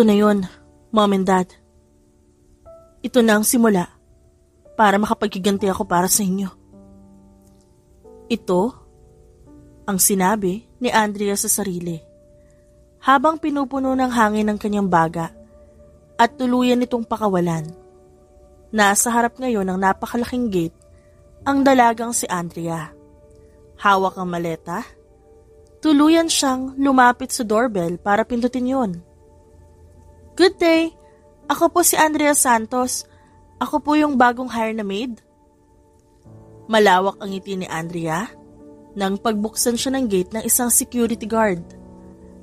Ito na yon, Mom and Dad. Ito na ang simula para makapaghiganti ako para sa inyo. Ito ang sinabi ni Andrea sa sarili habang pinupuno ng hangin ng kanyang baga at tuluyan nitong pakawalan. Nasa harap ngayon ng napakalaking gate ang dalagang si Andrea. Hawak ang maleta. Tuluyan siyang lumapit sa doorbell para pindutin yon. Good day! Ako po si Andrea Santos. Ako po yung bagong hire na maid. Malawak ang ngiti ni Andrea nang pagbuksan siya ng gate ng isang security guard.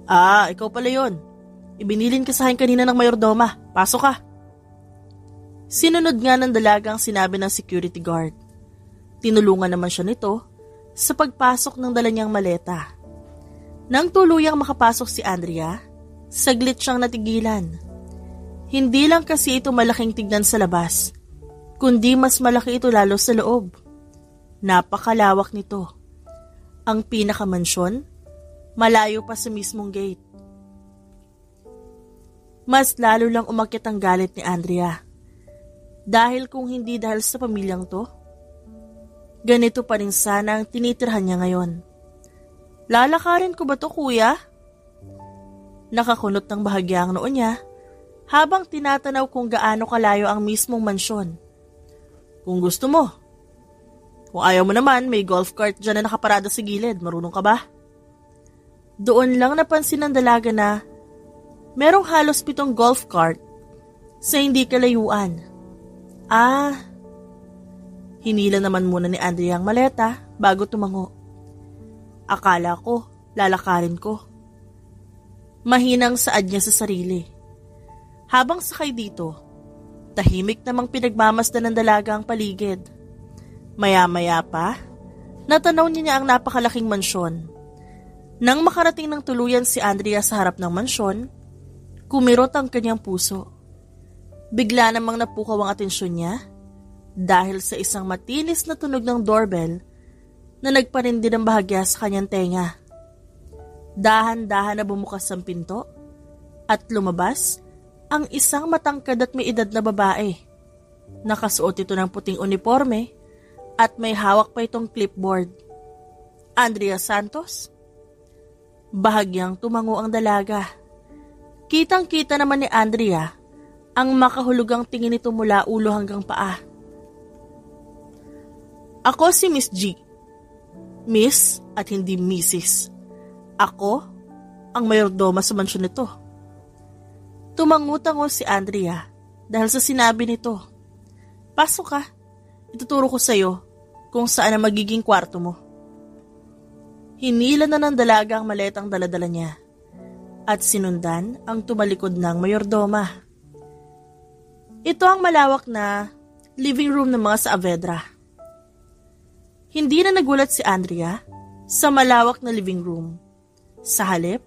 Ah, ikaw pala yon. Ibinilin ka sa akin kanina ng mayordoma. Pasok ka. Sinunod nga ng dalagang sinabi ng security guard. Tinulungan naman siya nito sa pagpasok ng dala niyang maleta. Nang tuluyang makapasok si Andrea, saglit siyang natigilan. Hindi lang kasi ito malaking tignan sa labas, kundi mas malaki ito lalo sa loob. Napakalawak nito. Ang pinakamansyon, malayo pa sa mismong gate. Mas lalo lang umakyat ang galit ni Andrea. Dahil kung hindi dahil sa pamilyang to, ganito pa rin sana ang tinitirhan niya ngayon. Lalakarin ko ba to, kuya? Nakakunot ng bahagya ang noo niya habang tinatanaw kung gaano kalayo ang mismong mansyon. Kung gusto mo. Kung ayaw mo naman, may golf cart dyan na nakaparada sa gilid. Marunong ka ba? Doon lang napansin ng dalaga na merong halos 7 golf cart sa hindi kalayuan. Hinila naman muna ni Andrea ang maleta bago tumango. Akala ko, lalakarin ko. Mahinang saad niya sa sarili. Habang sakay dito, tahimik namang pinagmamasdan ng dalaga ang paligid. Maya-maya pa, natanaw niya ang napakalaking mansyon. Nang makarating ng tuluyan si Andrea sa harap ng mansyon, kumirot ang kanyang puso. Bigla namang napukaw ang atensyon niya dahil sa isang matinis na tunog ng doorbell na nagparindi ng bahagya sa kanyang tenga. Dahan-dahan na bumukas ang pinto at lumabas ang isang matangkad at may edad na babae. Nakasuot ito ng puting uniforme at may hawak pa itong clipboard. Andrea Santos? Bahagyang tumango ang dalaga. Kitang-kita naman ni Andrea ang makahulugang tingin nito mula ulo hanggang paa. Ako si Miss G. Miss at hindi Mrs. Ako ang mayordoma sa mansyon nito. Tumangutango si Andrea dahil sa sinabi nito. Pasok ka. Ituturo ko sa iyo kung saan ang magiging kwarto mo. Hinila na ng dalaga ang maletang daladala niya at sinundan ang tumalikod ng mayordoma. Ito ang malawak na living room ng mga Saavedra. Hindi na nagulat si Andrea sa malawak na living room. Sa halip,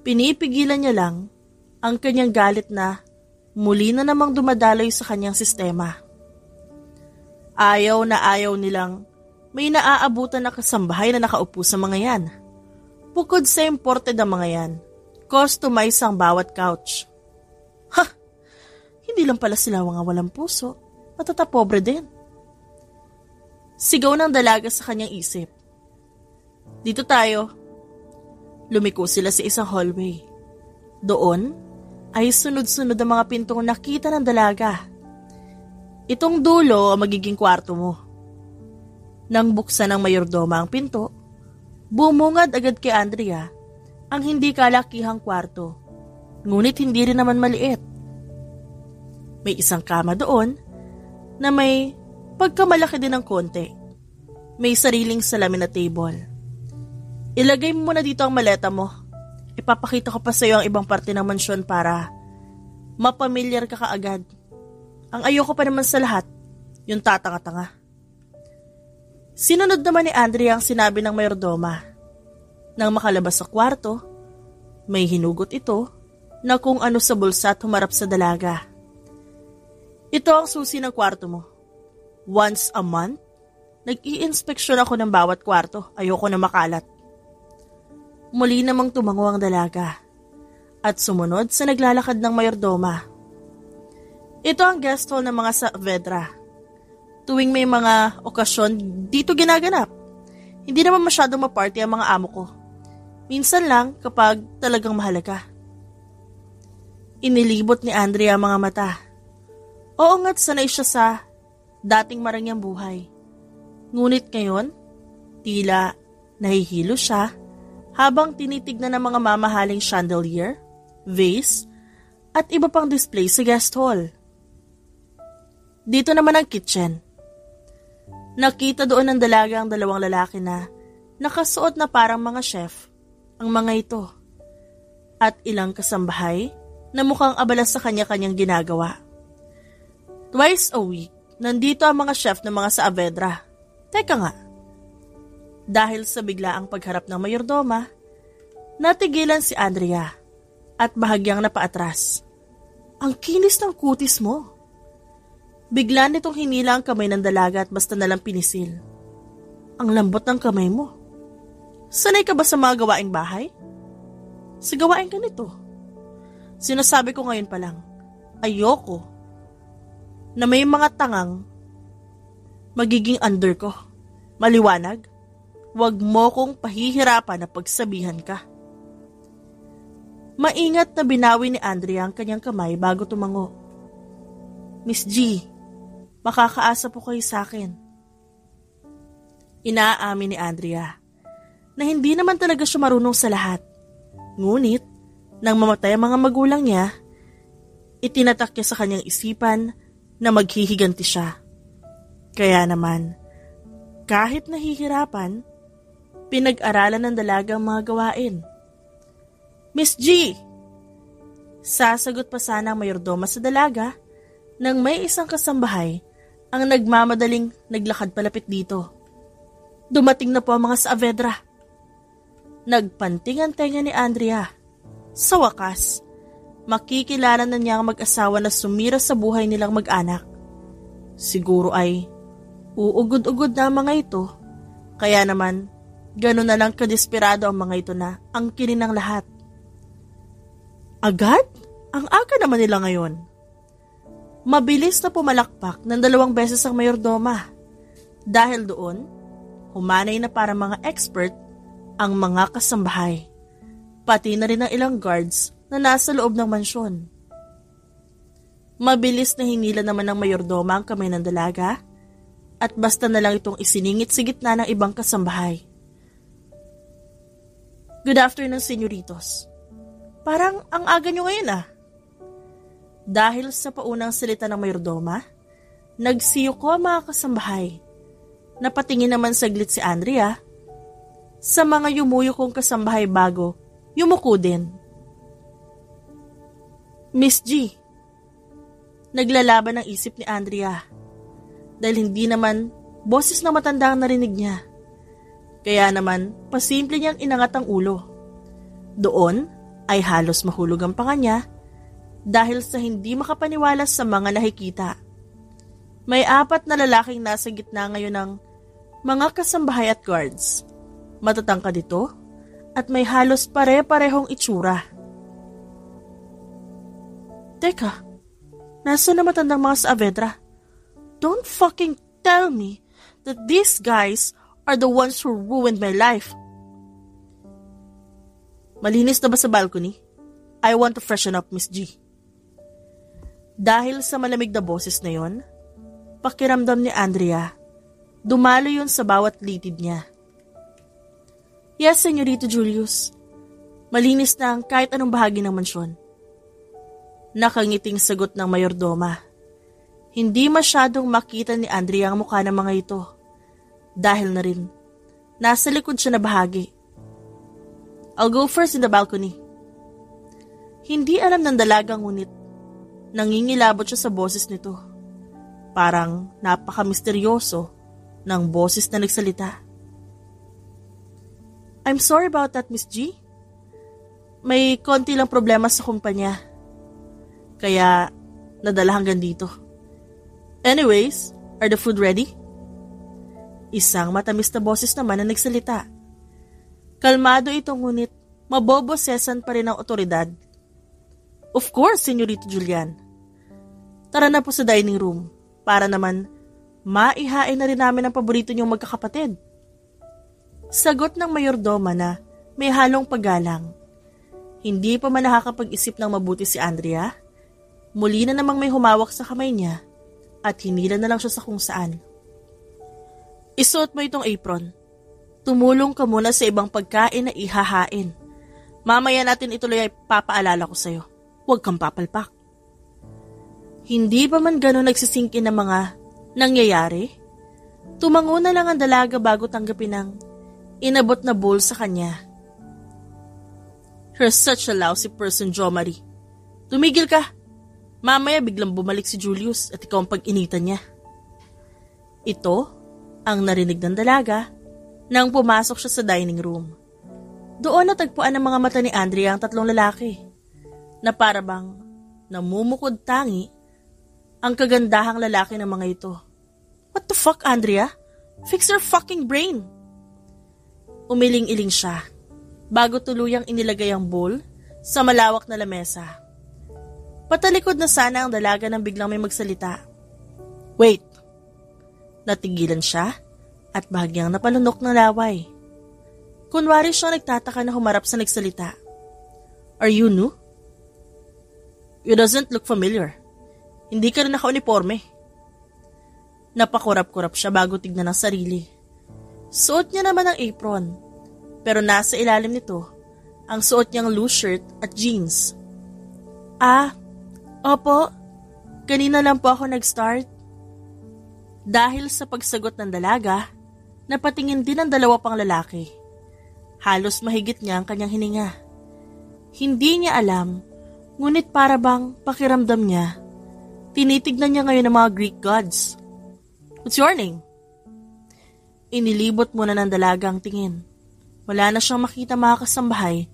pinipigilan niya lang ang kanyang galit na muli na namang dumadaloy sa kanyang sistema. Ayaw na ayaw nilang may naaabutan na kasambahay na nakaupo sa mga yan. Bukod sa imported ang mga yan, customize ang bawat couch. Hindi lang pala sila mga walang puso, matatapobre din. Sigaw ng dalaga sa kanyang isip. Dito tayo. Lumiko sila sa isang hallway. Doon ay sunod-sunod ang mga pintong nakita ng dalaga. Itong dulo ang magiging kwarto mo. Nang buksan ng mayordoma ang pinto, bumungad agad kay Andrea ang hindi kalakihang kwarto. Ngunit hindi rin naman maliit. May isang kama doon na may pagkamalaki din ng konti. May sariling salamin na table. Ilagay mo muna dito ang maleta mo. Ipapakita ko pa sa iyo ang ibang parte ng mansyon para mapamilyar ka kaagad. Ang ayoko pa naman sa lahat, yung tatanga-tanga. Sinunod naman ni Andrea ang sinabi ng mayordoma. Nang makalabas sa kwarto, may hinugot ito na kung ano sa bulsa at humarap sa dalaga. Ito ang susi ng kwarto mo. Once a month, nag-i-inspeksyon ako ng bawat kwarto. Ayoko na makalat. Muli namang tumango ang dalaga at sumunod sa naglalakad ng mayordoma. Ito ang guest hall ng mga Saavedra. Tuwing may mga okasyon, dito ginaganap. Hindi naman masyadong maparty ang mga amo ko. Minsan lang kapag talagang mahalaga. Inilibot ni Andrea ang mga mata. Oo nga't sanay siya sa dating marangyang buhay. Ngunit ngayon, tila nahihilo siya habang tinitignan ng mga mamahaling chandelier, vase, at iba pang display sa guest hall. Dito naman ang kitchen. Nakita doon ng dalaga ang dalawang lalaki na nakasuot na parang mga chef ang mga ito at ilang kasambahay na mukhang abala sa kanya-kanyang ginagawa. Twice a week, nandito ang mga chef ng mga Saavedra. Teka nga, dahil sa biglaang pagharap ng mayordoma, natigilan si Andrea at bahagyang napaatras. Ang kinis ng kutis mo. Bigla nitong hinila ang kamay ng dalaga at basta nalang pinisil. Ang lambot ng kamay mo. Sanay ka ba sa mga gawaing bahay? Sa gawaing ganito. Sinasabi ko ngayon pa lang, ayoko na may mga tangang magiging under ko. Maliwanag, huwag mo kong pahihirapan na pagsabihan ka. Maingat na binawi ni Andrea ang kanyang kamay bago tumango. Miss G, makakaasa po kayo sa akin. Inaamin ni Andrea na hindi naman talaga siya marunong sa lahat. Ngunit, nang mamatay ang mga magulang niya, itinatak niya sa kanyang isipan na maghihiganti siya. Kaya naman, kahit nahihirapan, pinag-aralan ng dalaga ang mga gawain. Miss G! Sasagot pa sana ang mayordoma sa dalaga nang may isang kasambahay ang nagmamadaling naglakad palapit dito. Dumating na po ang mga Saavedra. Nagpanting ang tenga ni Andrea. Sa wakas, makikilala na niya ang mag-asawa na sumira sa buhay nilang mag-anak. Siguro ay uugod-ugod na ang mga ito, kaya naman gano'n na lang kadesperado ang mga ito na ang kinin ng lahat. Agad? Ang aga naman nila ngayon. Mabilis na pumalakpak ng 2 beses ang mayordoma. Dahil doon, humanay na para mga expert ang mga kasambahay. Pati na rin ang ilang guards na nasa loob ng mansyon. Mabilis na hinila naman ng mayordoma ang kamay ng dalaga at basta na lang itong isiningit sa gitna ng ibang kasambahay. Good afternoon, senyoritos. Parang ang aga nyo ngayon ah. Dahil sa paunang salita ng mayordoma, nagsiyuko ang mga kasambahay. Napatingin naman saglit si Andrea sa mga yumuyo kong kasambahay bago yumuko din. Miss G. Naglalaban ang isip ni Andrea dahil hindi naman boses na matanda ang narinig niya. Kaya naman pasimple niyang inangat ang ulo. Doon ay halos mahulog ang panga niya dahil sa hindi makapaniwala sa mga nakikita. May 4 na lalaking nasa gitna ngayon ng mga kasambahay at guards. Matatangkad ito at may halos pare-parehong itsura. Teka, nasa na matandang mga Saavedra? Don't fucking tell me that these guys are the ones who ruined my life. Malinis na ba sa balcony? I want to freshen up, Miss G. Dahil sa malamig na boses na yon, pakiramdam ni Andrea, dumalo yun sa bawat litid niya. Yes, Senyorito Julius. Malinis na ang kahit anong bahagi ng mansyon. Nakangiting sagot ng mayordoma. Hindi masyadong makita ni Andrea ang mukha ng mga ito. Dahil na rin, nasa likod siya na bahagi. I'll go first in the balcony. Hindi alam ng dalaga ngunit nangingilabot siya sa boses nito. Parang napaka-misteryoso ng boses na nagsalita. I'm sorry about that, Miss G. May konti lang problema sa kumpanya. Kaya nadala hanggang dito. Anyways, are the food ready? Isang matamis na boses naman na nagsalita. Kalmado ito ngunit mabobosesan pa rin ang otoridad. Of course, Senyorito Julian. Tara na po sa dining room para naman maihain na rin namin ang paborito niyong magkakapatid. Sagot ng mayordoma na may halong paggalang. Hindi pa man nakakapag-isip ng mabuti si Andrea, muli na namang may humawak sa kamay niya at hinila na lang siya sa kung saan. Isuot mo itong apron. Tumulong ka muna sa ibang pagkain na ihahain. Mamaya natin ituloy ay papaalala ko sa'yo. Huwag kang papalpak. Hindi pa man gano'n nagsisingkin ng mga nangyayari? Tumango na lang ang dalaga bago tanggapin ang inabot na bowl sa kanya. You're such a lousy person, Jo Marie. Tumigil ka. Mamaya biglang bumalik si Julius at ikaw ang pag-initan niya. Ito ang narinig ng dalaga nang pumasok siya sa dining room. Doon natagpuan ng mga mata ni Andrea ang tatlong lalaki na parabang namumukod tangi ang kagandahang lalaki ng mga ito. What the fuck, Andrea? Fix your fucking brain! Umiling-iling siya bago tuluyang inilagay ang bowl sa malawak na lamesa. Patalikod na sana ang dalaga nang biglang may magsalita. Wait! Natigilan siya at bahagyang napalunok ng laway. Kunwari siyang nagtataka na humarap sa nagsalita. Are you new? You doesn't look familiar. Hindi ka rin naka-uniforme. Napakurap-kurap siya bago tignan ng sarili. Suot niya naman ang apron, pero nasa ilalim nito ang suot niyang loose shirt at jeans. Opo, kanina lang po ako nag-start. Dahil sa pagsagot ng dalaga, napatingin din ang dalawa pang lalaki. Halos mahigit niya ang kanyang hininga. Hindi niya alam, ngunit para bang pakiramdam niya, tinitignan niya ngayon ang mga Greek gods. What's your name? Inilibot muna ng dalaga ang tingin. Wala na siyang makita mga kasambahay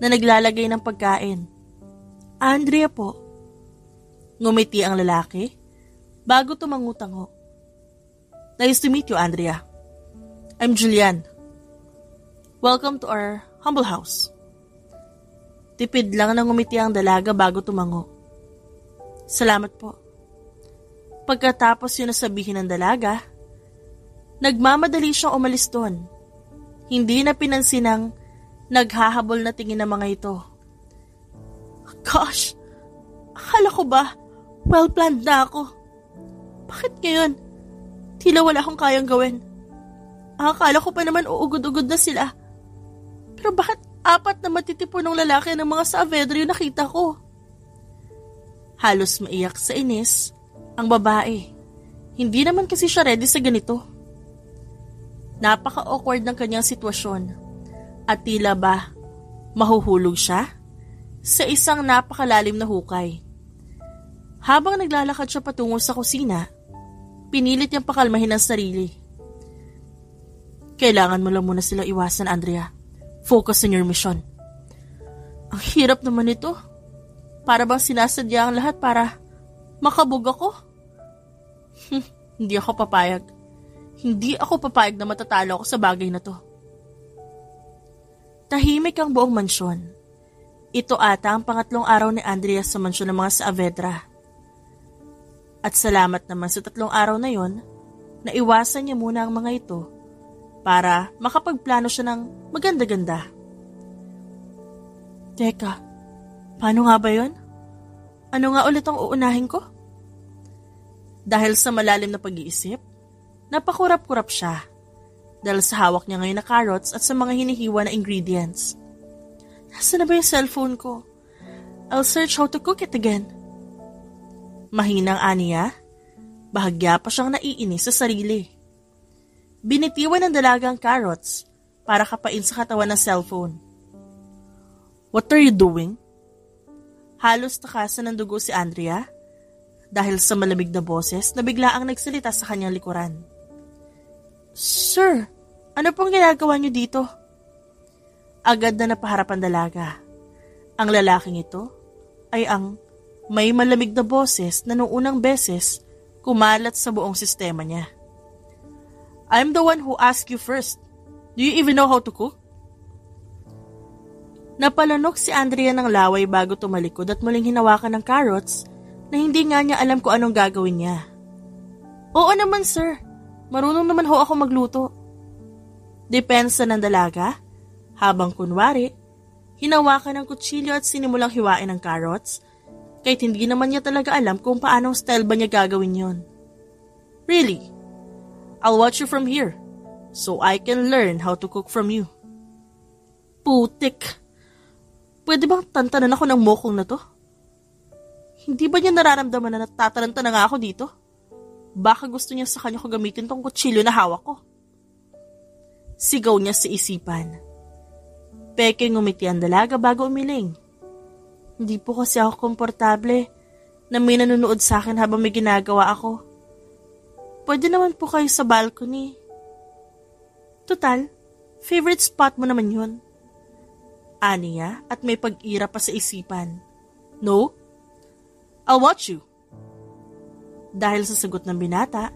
na naglalagay ng pagkain. Andrea po. Ngumiti ang lalaki bago tumangutango. Nice to meet you, Andrea. I'm Julian. Welcome to our humble house. Tipid lang na ngumiti ang dalaga bago tumango. Salamat po. Pagkatapos yun nasabihin ng dalaga, nagmamadali siyang umalis doon. Hindi na pinansin ang naghahabol na tingin ng mga ito. Gosh, akala ko ba well-planned na ako? Bakit ngayon? Tila wala akong kayang gawin. Akala ko pa naman uugod-ugod na sila. Pero bakit 4 na matitipunong lalaki ng mga Saavedra yung nakita ko? Halos maiyak sa inis ang babae. Hindi naman kasi siya ready sa ganito. Napaka-awkward ng kanyang sitwasyon at tila ba mahuhulog siya sa isang napakalalim na hukay. Habang naglalakad siya patungo sa kusina, pinilit niyang pakalmahin ang sarili. Kailangan mo lang muna silang iwasan, Andrea. Focus on your mission. Ang hirap naman ito. Para bang sinasadya ang lahat para makabog ako? Hindi ako papayag. Hindi ako papayag na matatalo ako sa bagay na to. Tahimik ang buong mansyon. Ito ata ang pangatlong araw ni Andrea sa mansyon ng mga Saavedra. At salamat naman sa 3 araw na yon, na iwasan niya muna ang mga ito para makapagplano siya ng maganda-ganda. Teka, paano nga ba yon? Ano nga ulit ang uunahin ko? Dahil sa malalim na pag-iisip, napakurap-kurap siya dahil sa hawak niya ngayon na carrots at sa mga hinihiwa na ingredients. Nasaan na ba yung cellphone ko? I'll search how to cook it again. Mahinang aniya, bahagya pa siyang naiinis sa sarili. Binitiwan ng dalagang carrots para kapain sa katawan ng cellphone. What are you doing? Halos takasan ng dugo si Andrea dahil sa malamig na boses na biglaang nagsalita sa kanyang likuran. Sir, ano pong ginagawa niyo dito? Agad na napaharap ang dalaga. Ang lalaking ito ay ang may malamig na boses na noong unang beses kumalat sa buong sistema niya. I'm the one who asked you first. Do you even know how to cook? Napalanok si Andrea ng laway bago tumalikod at muling hinawakan ng carrots na hindi nga niya alam kung anong gagawin niya. Oo naman sir, marunong naman ho ako magluto. Depensa ng dalaga, habang kunwari, hinawakan ng kutsilyo at sinimulang hiwain ng carrots, kahit hindi naman niya talaga alam kung paanong style ba niya gagawin yon. Really? I'll watch you from here, so I can learn how to cook from you. Putik! Pwede bang tantanan ako ng mokong na to? Hindi ba niya nararamdaman na natataranta na nga ako dito? Baka gusto niya sa kanya ko gamitin tong kutsilyo na hawak ko. Sigaw niya sa isipan. Peke ngumiti ang dalaga bago umiling. Hindi po kasi ako komportable na may nanonood sa akin habang may ginagawa ako. Pwede naman po kayo sa balcony. Total, favorite spot mo naman yun. Aniya at may pag-ira pa sa isipan. No? I'll watch you. Dahil sa sagot ng binata,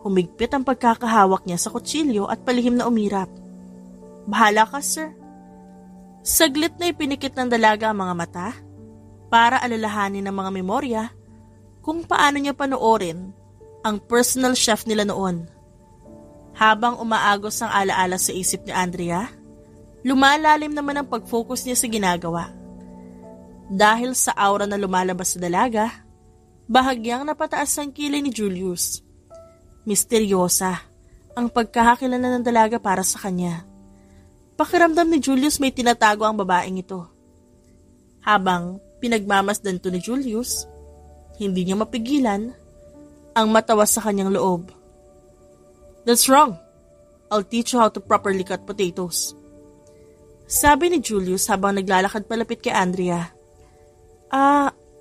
humigpit ang pagkakahawak niya sa kutsilyo at palihim na umirap. Bahala ka, sir. Saglit na ipinikit ng dalaga ang mga mata para alalahanin ng mga memorya kung paano niya panoorin ang personal chef nila noon. Habang umaagos ang alaala sa isip ni Andrea, lumalalim naman ang pag-focus niya sa ginagawa. Dahil sa aura na lumalabas sa dalaga, bahagyang napataas ang kilay ni Julius. Misteryosa ang pagkakakilala ng dalaga para sa kanya. Pakiramdam ni Julius may tinatago ang babaeng ito. Habang pinagmamasdan to ni Julius, hindi niya mapigilan ang matawa sa kanyang loob. That's wrong. I'll teach you how to properly cut potatoes. Sabi ni Julius habang naglalakad palapit kay Andrea.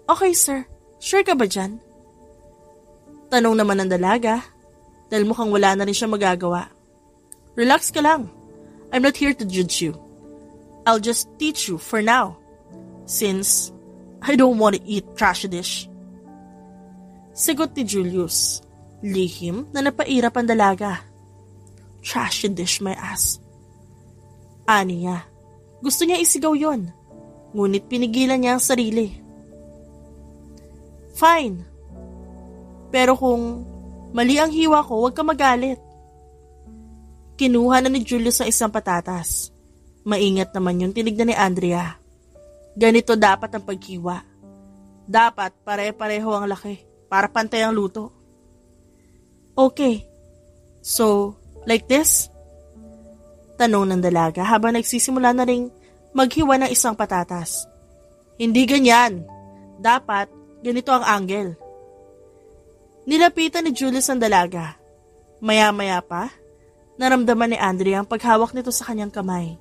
Okay sir. Sure ka ba dyan? Tanong naman ng dalaga dahil mukhang wala na rin siya magagawa. Relax ka lang. I'm not here to judge you. I'll just teach you for now, since I don't want to eat trash dish. Sagot ni Julius, lihim na napairap ang dalaga. Trash dish, my ass. Aniya. Gusto niya isigaw yon, ngunit pinigilan niya ang sarili. Fine. Pero kung mali ang hiwa ko, huwag ka magalit. Kinuha na ni Julius ang isang patatas. Maingat naman yung tinignan ni Andrea. Ganito dapat ang paghiwa. Dapat pare-pareho ang laki para pantay ang luto. Okay. So, like this? Tanong ng dalaga habang nagsisimula na ring maghiwa ng isang patatas. Hindi ganyan. Dapat ganito ang angle. Nilapitan ni Julius ang dalaga. Maya-maya pa, naramdaman ni Andrea ang paghawak nito sa kanyang kamay.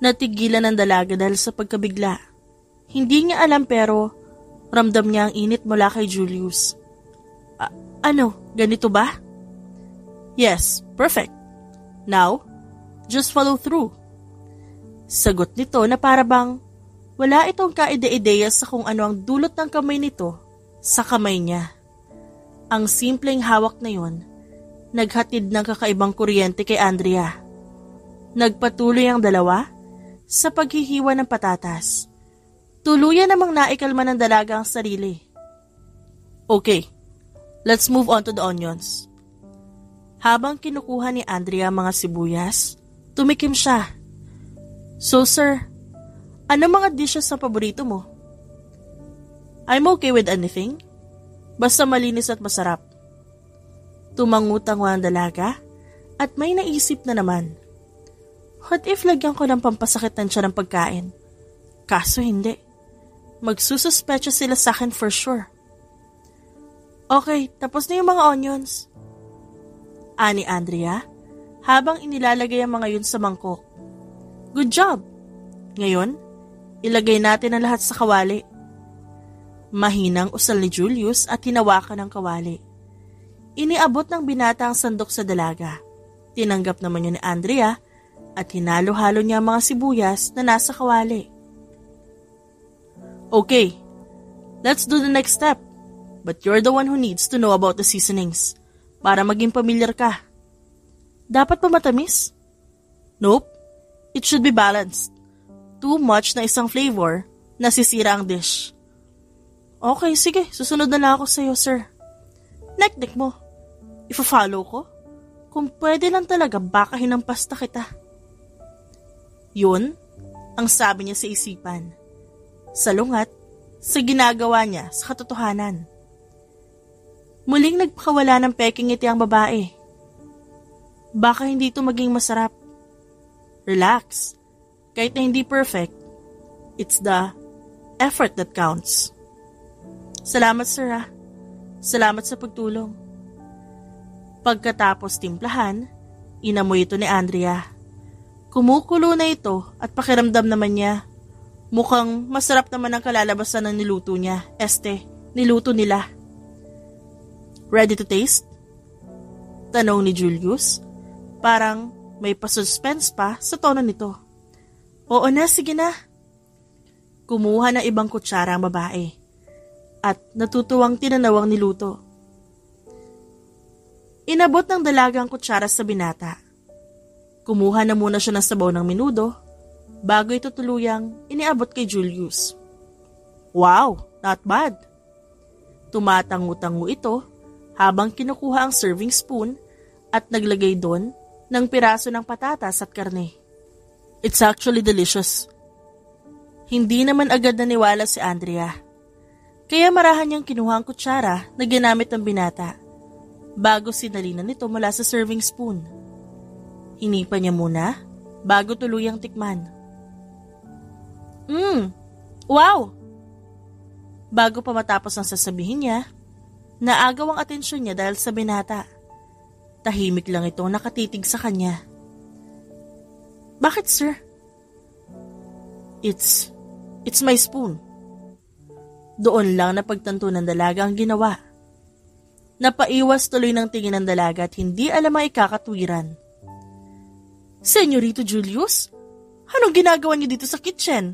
Natigilan ang dalaga dahil sa pagkabigla. Hindi niya alam pero ramdam niya ang init mula kay Julius. Ganito ba? Yes, perfect. Now, just follow through. Sagot nito na para bang wala itong kaide-ideya sa kung ano ang dulot ng kamay nito sa kamay niya. Ang simpleng hawak na yon, naghatid ng kakaibang kuryente kay Andrea. Nagpatuloy ang dalawa sa paghihiwa ng patatas. Tuluyan namang naikalma ng dalaga ang sarili. Okay, let's move on to the onions. Habang kinukuha ni Andrea ang mga sibuyas, tumikim siya. So sir, ano mga dishes na paborito mo? I'm okay with anything. Basta malinis at masarap. Tumangutang ang dalaga at may naisip na naman. What if lagyan ko ng pampasakit ng tiyan ng pagkain? Kaso hindi. Magsususpecha sila sa akin for sure. Okay, tapos na yung mga onions. Ani Andrea, habang inilalagay ang mga yun sa mangkok. Good job! Ngayon, ilagay natin ang lahat sa kawali. Mahinang usal ni Julius at hinawakan ng kawali. Iniabot ng binata ang sandok sa dalaga. Tinanggap naman yun ni Andrea at hinalo-halo niya ang mga sibuyas na nasa kawali. Okay, let's do the next step. But you're the one who needs to know about the seasonings para maging pamilyar ka. Dapat ba matamis? Nope, it should be balanced. too much na isang flavor, nasisira ang dish. Okay, sige, susunod na lang ako sa'yo, sir. Nek-nek mo. Ifa-follow ko? Kung pwede lang talaga, baka hinampasta kita. Yun ang sabi niya sa isipan. Salungat sa ginagawa niya sa katotohanan. Muling nagpakawala ng peking ngiti ang babae. Baka hindi ito maging masarap. Relax. Kahit na hindi perfect, it's the effort that counts. Salamat, sir, ha. Salamat sa pagtulong. Pagkatapos timplahan, inamoy ito ni Andrea. Kumukulo na ito at pakiramdam naman niya. Mukhang masarap naman ang kalalabasan ng niluto niya. Niluto nila. Ready to taste? Tanong ni Julius. Parang may pasuspense pa sa tono nito. Oo na, sige na. Kumuha ng ibang kutsara ang babae. At natutuwang tinanawang niluto. Inabot ng dalagang kutsara sa binata. Kumuha na muna siya ng sabaw ng menudo bago ito tuluyang iniabot kay Julius. Wow, not bad. Tumatangu-tangu ito habang kinukuha ang serving spoon at naglagay doon ng piraso ng patatas at karne. It's actually delicious. Hindi naman agad naniwala si Andrea. Kaya marahan niyang kinuha ang kutsara na ginamit ng binata bago sinalinan nito mula sa serving spoon. Hinipa niya muna bago tuluyang tikman. Wow! Bago pa matapos ang sasabihin niya, naagaw ang atensyon niya dahil sa binata. Tahimik lang itong nakatitig sa kanya. Bakit, sir? It's my spoon. Doon lang napagtanto ng dalaga ang ginawa. Napaiwas tuloy ng tingin ng dalaga at hindi alam ang ikakatwiran. Senyorito Julius, anong ginagawa niyo dito sa kitchen?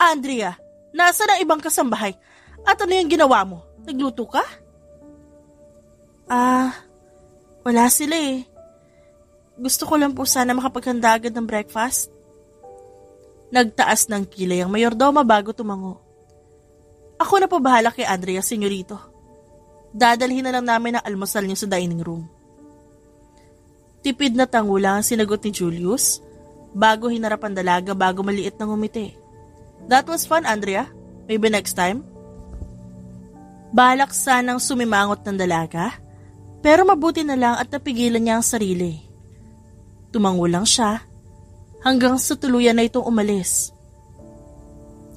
Andrea, nasa na ibang kasambahay? At ano yung ginawa mo? Nagluto ka? Wala sila eh. Gusto ko lang po sana makapaghanda agad ng breakfast. Nagtaas ng kilay ang mayordoma bago tumango. Ako na po bahala kay Andrea, senyorito. Dadalhin na lang namin ang almusal niyo sa dining room. Tipid na tango lang ang sinagot ni Julius bago hinarap ang dalaga bago maliit na ngumiti. That was fun, Andrea. Maybe next time? Balak sanang sumimangot ng dalaga, pero mabuti na lang at napigilan niya ang sarili. Tumango lang siya hanggang sa tuluyan na itong umalis.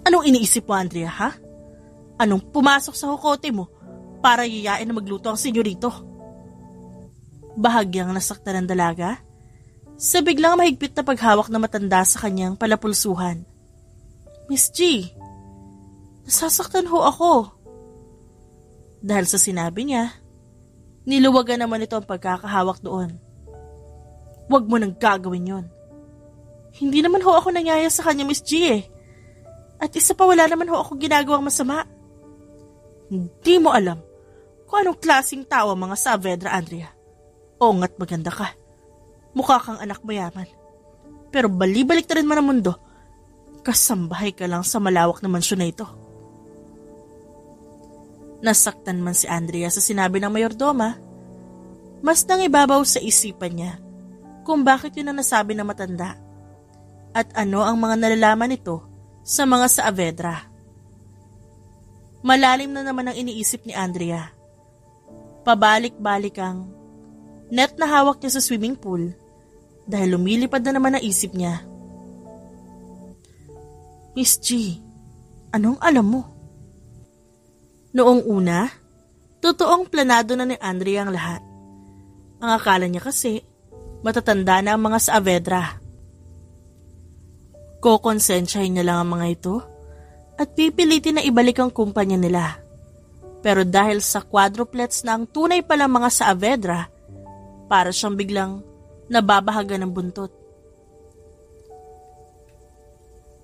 Anong iniisip mo, Andrea, ha? Anong pumasok sa hukote mo para yayain na magluto ang senyorito? Bahagyang nasaktan ng dalaga sa biglang mahigpit na paghawak na matanda sa kanyang palapulsuhan. Miss G, nasasaktan ho ako. Dahil sa sinabi niya, niluwagan naman ito ang pagkakahawak doon. Huwag mo nang gagawin yon. Hindi naman ho ako nangyaya sa kanya, Miss G eh. At isa pa wala naman ho ako ginagawang masama. Hindi mo alam kung anong klaseng tao ang mga Saavedra, Andrea. Oo nga't maganda ka. Mukha kang anak mayaman. Pero balibalik na rin man ang mundo. Kasambahay ka lang sa malawak na mansyon na ito. Nasaktan man si Andrea sa sinabi ng mayordoma, mas nangibabaw sa isipan niya kung bakit yun ang nasabi ng matanda at ano ang mga nalalaman nito sa mga Saavedra. Malalim na naman ang iniisip ni Andrea. Pabalik-balik ang net na hawak niya sa swimming pool dahil lumilipad na naman ang isip niya. Miss G, anong alam mo? Noong una, totoong planado na ni Andrea ang lahat. Ang akala niya kasi, matatanda na ang mga Saavedra. Kokonsensyahin niya lang ang mga ito at pipilitin na ibalik ang kumpanya nila. Pero dahil sa quadruplets na ang tunay palang mga Saavedra, para siyang biglang nababahaga ng buntot.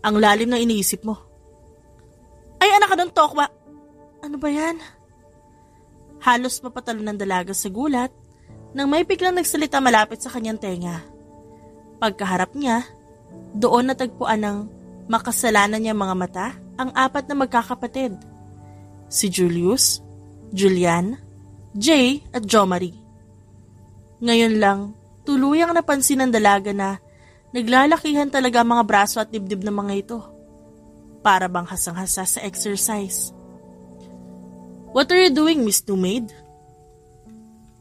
Ang lalim ng iniisip mo. Ay, anak ka ng tokwa! Ano ba yan? Halos mapatalo ng dalaga sa gulat nang may biglang nagsalita malapit sa kanyang tenga. Pagkaharap niya, doon natagpuan ng Makasalanan niya mga mata ang 4 na magkakapatid. Si Julius, Julian, Jay at Jomari. Ngayon lang, tuluyang napansin ng dalaga na naglalakihan talaga ang mga braso at dibdib ng mga ito. Para bang hasang-hasa sa exercise. "What are you doing, Miss New Maid?"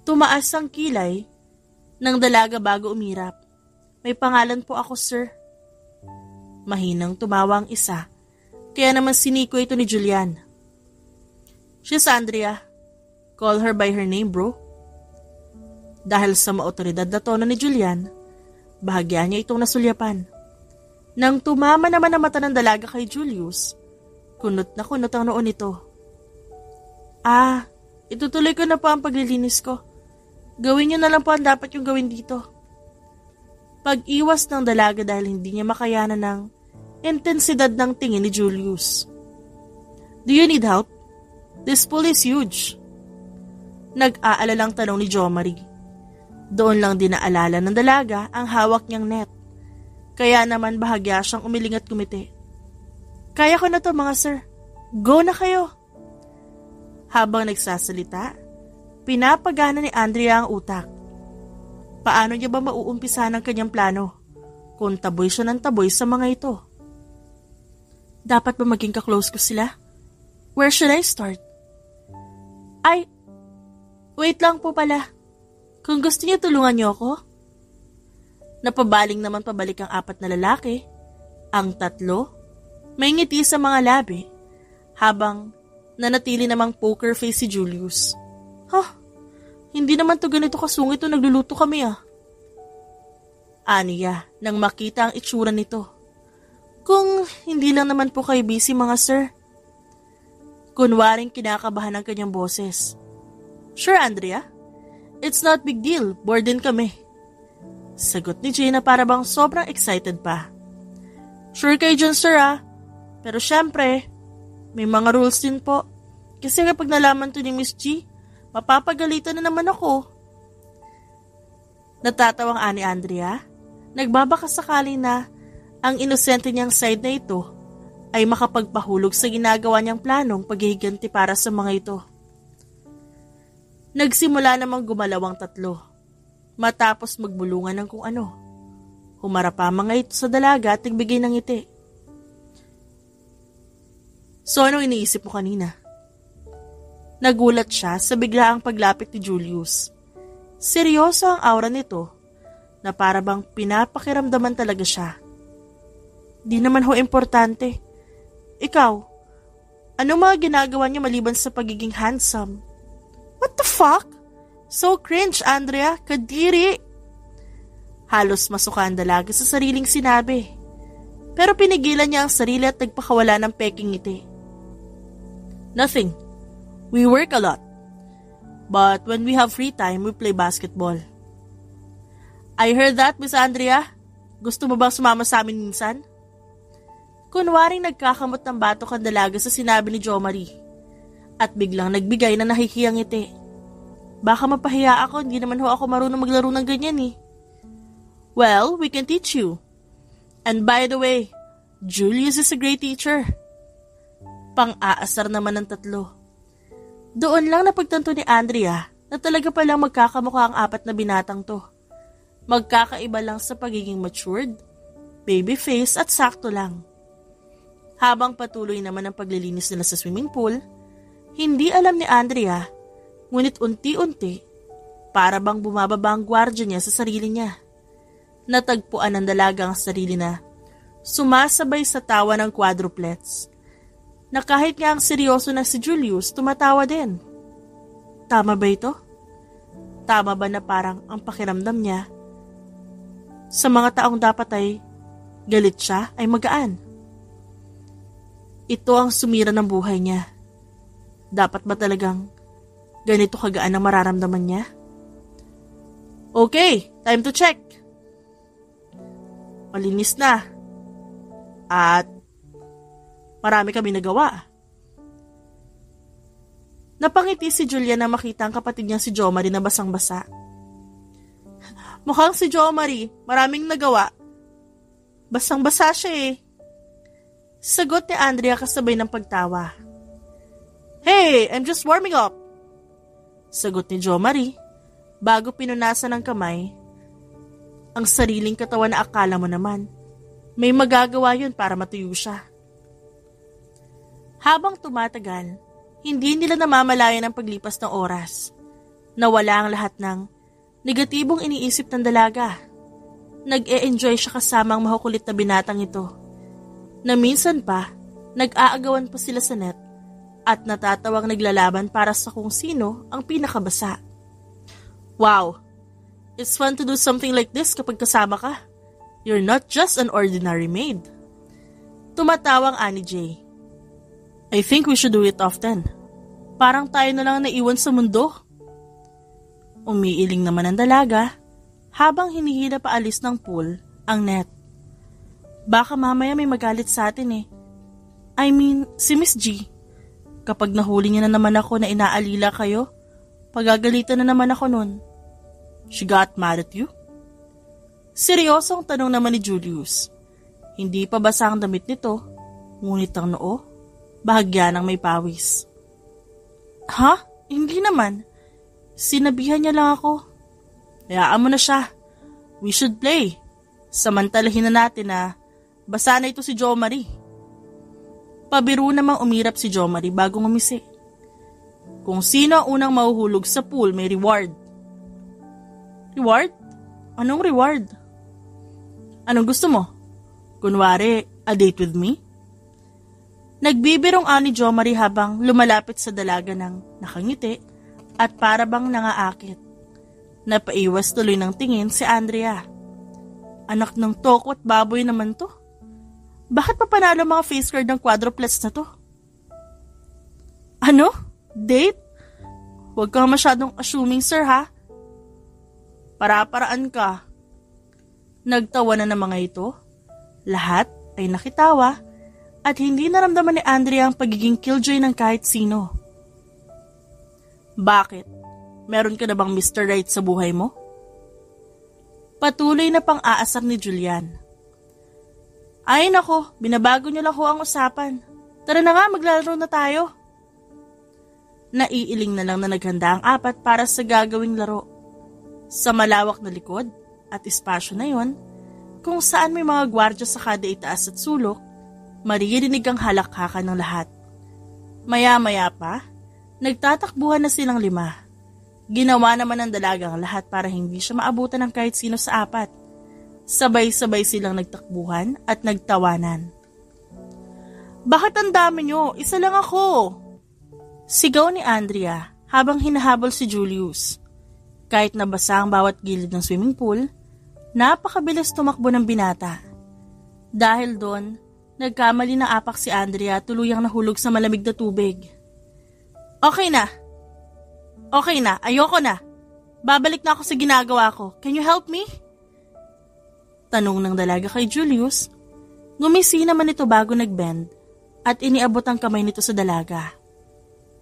Tumaas ang kilay ng dalaga bago umirap. "May pangalan po ako, sir." Mahinang tumawa ang isa, kaya naman siniko ito ni Julian. "She's Andrea. Call her by her name, bro." Dahil sa maotoridad na tono ni Julian, bahagya niya itong nasulyapan. Nang tumama naman ang mata ng dalaga kay Julius, kunot na kunot ang noon nito. Itutuloy ko na po ang paglilinis ko. Gawin niyo na lang po ang dapat yung gawin dito." Pag-iwas ng dalaga dahil hindi niya makayanan ng intensidad ng tingin ni Julius. "Do you need help? This pool is huge." Nag-aalalang tanong ni Jomari. Doon lang din naalala ng dalaga ang hawak niyang net. Kaya naman bahagya siyang umiling at kumiti. "Kaya ko na to mga sir. Go na kayo." Habang nagsasalita, pinapagana ni Andrea ang utak. Paano niya ba mauumpisa ng kanyang plano kung taboy siya ng taboy sa mga ito? Dapat ba maging ka-close ko sila? Where should I start? Wait lang po pala. Kung gusto niyo tulungan niyo ako. Napabaling naman pabalik ang 4 na lalaki. Ang 3, may ngiti sa mga labi, habang nanatili namang poker face si Julius. Hindi naman to ganito kasungit o nagluluto kami Aniya nang makita ang itsura nito. "Kung hindi lang naman po kayo busy mga sir." Kunwaring kinakabahan ang kanyang boses. "Sure, Andrea. It's not big deal, bored din kami." Sagot ni Jay na para bang sobrang excited pa. "Sure kayo dyan sir Pero syempre, may mga rules din po. Kasi kapag nalaman to ni Miss G, mapapagalitan na naman ako." Natatawang ani Andrea, nagbabaka sakali na ang inosente niyang side na ito ay makapagpahulog sa ginagawa niyang planong paghihiganti para sa mga ito. Nagsimula namang gumalaw ang 3, matapos magbulungan ng kung ano. Humarap pa mga ito sa dalaga at nagbigay ng ngiti. "So anong iniisip mo kanina?" Nagulat siya sa biglaang paglapit ni Julius. Seryoso ang aura nito na para bang pinapakiramdaman talaga siya. "Di naman ho importante. Ikaw, anong mga ginagawa niya maliban sa pagiging handsome?" "What the fuck? So cringe, Andrea. Kadiri." Halos masuka ang dalaga sa sariling sinabi. Pero pinigilan niya ang sarili at nagpakawala ng peking ngiti. "Nothing. We work a lot. But when we have free time, we play basketball." "I heard that, Miss Andrea. Gusto mo bang sumama sa amin minsan?" Kunwaring nagkakamot ng batok ang dalaga sa sinabi ni Jomari. At biglang nagbigay na nahihiyang ngiti. "Baka mapahiya ako, hindi naman ho ako marunong maglaro ng ganyan "Well, we can teach you. And by the way, Julius is a great teacher." Pang-aasar naman ng 3. Doon lang napagtanto ni Andrea na talaga palang magkakamukha ang 4 na binatang to. Magkakaiba lang sa pagiging matured, baby face at sakto lang. Habang patuloy naman ang paglilinis nila sa swimming pool, hindi alam ni Andrea, ngunit unti-unti, para bang bumababa ang gwardya niya sa sarili niya. Natagpuan ng dalaga ang sarili na sumasabay sa tawa ng quadruplets, na kahit nga ang seryoso na si Julius, tumatawa din. Tama ba ito? Tama ba na parang ang pakiramdam niya sa mga taong dapat ay galit siya ay magaan? Ito ang sumira ng buhay niya. Dapat ba talagang ganito kagaan ang mararamdaman niya? Okay, time to check. Malinis na. At marami kami nagawa. Napangiti si Julia na makita ang kapatid niya si Jomari na basang-basa. Mukhang si Jomari, maraming nagawa. Basang-basa siya Sagot ni Andrea kasabay ng pagtawa. Hey, I'm just warming up. Sagot ni Jo Marie bago pinunasan ng kamay ang sariling katawan na akala mo naman may magagawa yun para matuyo siya. Habang tumatagal, hindi nila namamalayan ang paglipas ng oras. Nawala ang lahat ng negatibong iniisip ng dalaga. Nag-e-enjoy siya kasama ang makukulit na binatang ito. Na minsan pa, nag-aagawan pa sila sa net at natatawang naglalaban para sa kung sino ang pinakabasa. Wow! It's fun to do something like this kapag kasama ka. You're not just an ordinary maid. Tumatawang Annie J. I think we should do it often. Parang tayo na lang naiwan sa mundo. Umiiling naman ang dalaga habang hinihila paalis ng pool ang net. Baka mamaya may magalit sa atin eh. I mean, si Miss G. Kapag nahuli niya na naman ako na inaalila kayo, pagagalitan na naman ako nun. She got mad at you? Seryosong tanong naman ni Julius. Hindi pa basa ang damit nito, ngunit ang noo, bahagya ng may pawis. Ha? Hindi naman. Sinabihan niya lang ako. Hayaan mo na siya. We should play. Samantalahin na natin na basa na ito si Jo Marie. Pabiro namang umirap si Jo Marie bago ngumisi. Kung sino ang unang mahuhulog sa pool may reward. Reward? Anong reward? Anong gusto mo? Kunwari, a date with me? Nagbibirong ani Jo Marie habang lumalapit sa dalaga ng nakangiti at para bang nangaakit. Napaiwas tuloy ng tingin si Andrea. Anak ng toko at baboy naman to. Bakit pa panalo mga face card ng quadruplets na to? Ano? Date? Huwag kang masyadong assuming, sir, ha? Para-paraan ka. Nagtawa na ng mga ito. Lahat ay nakitawa at hindi naramdaman ni Andrea ang pagiging killjoy ng kahit sino. Bakit? Meron ka na bang Mr. Right sa buhay mo? Patuloy na pang-aasar ni Julian. Ay nako, binabago niyo lang ho ang usapan. Tara na nga, maglalaro na tayo. Naiiling na lang na naghanda ang apat para sa gagawing laro. Sa malawak na likod at espasyo na yon, kung saan may mga gwardya sa kada itaas at sulok, maririnig ang halakhakan ng lahat. Maya-maya pa, nagtatakbuhan na silang 5. Ginawa naman ng dalagang lahat para hindi siya maabutan ng kahit sino sa apat. Sabay-sabay silang nagtakbuhan at nagtawanan. Bakit ang dami nyo? Isa lang ako! Sigaw ni Andrea habang hinahabol si Julius. Kahit nabasa ang bawat gilid ng swimming pool, napakabilis tumakbo ng binata. Dahil doon, nagkamali na apak si Andrea tuluyang nahulog sa malamig na tubig. Okay na. Ayoko na. Babalik na ako sa ginagawa ko. Can you help me? Tanong ng dalaga kay Julius. Ngumisi naman ito bago nag-bend at iniabot ang kamay nito sa dalaga.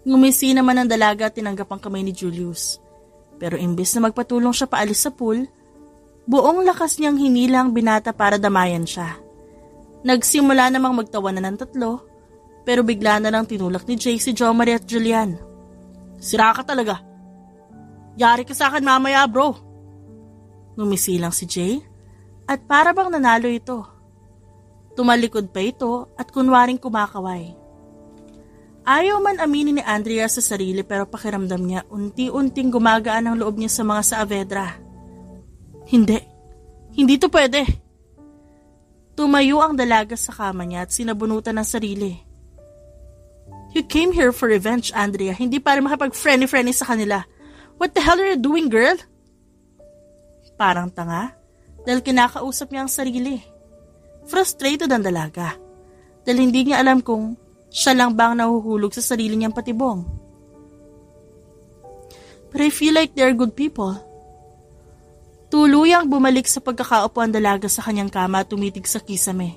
Ngumisi naman ang dalaga at tinanggap ang kamay ni Julius. Pero imbes na magpatulong siya paalis sa pool, buong lakas niyang hinila ang binata para damayan siya. Nagsimula namang magtawanan ng 3, pero bigla na lang tinulak ni Jay si Jo Marie at Julian. Sira ka talaga. Yari ka sa akin mamaya, bro. Ngumisi lang si Jay at para bang nanalo ito. Tumalikod pa ito at kunwaring kumakaway. Ayaw man aminin ni Andrea sa sarili pero pakiramdam niya unti-unting gumagaan ang loob niya sa mga Saavedra. Hindi to pwede. Tumayo ang dalaga sa kama niya at sinabunutan ng sarili. You came here for revenge, Andrea, hindi para makipag-friendly-friendly sa kanila. What the hell are you doing, girl? Parang tanga dahil kinakausap niya ang sarili. Frustrated ang dalaga dahil hindi niya alam kung siya lang bang nahuhulog sa sarili niyang patibong. But I feel like they're good people. Tuluyang bumalik sa pagkakaupo ang dalaga sa kanyang kama at tumitig sa kisame.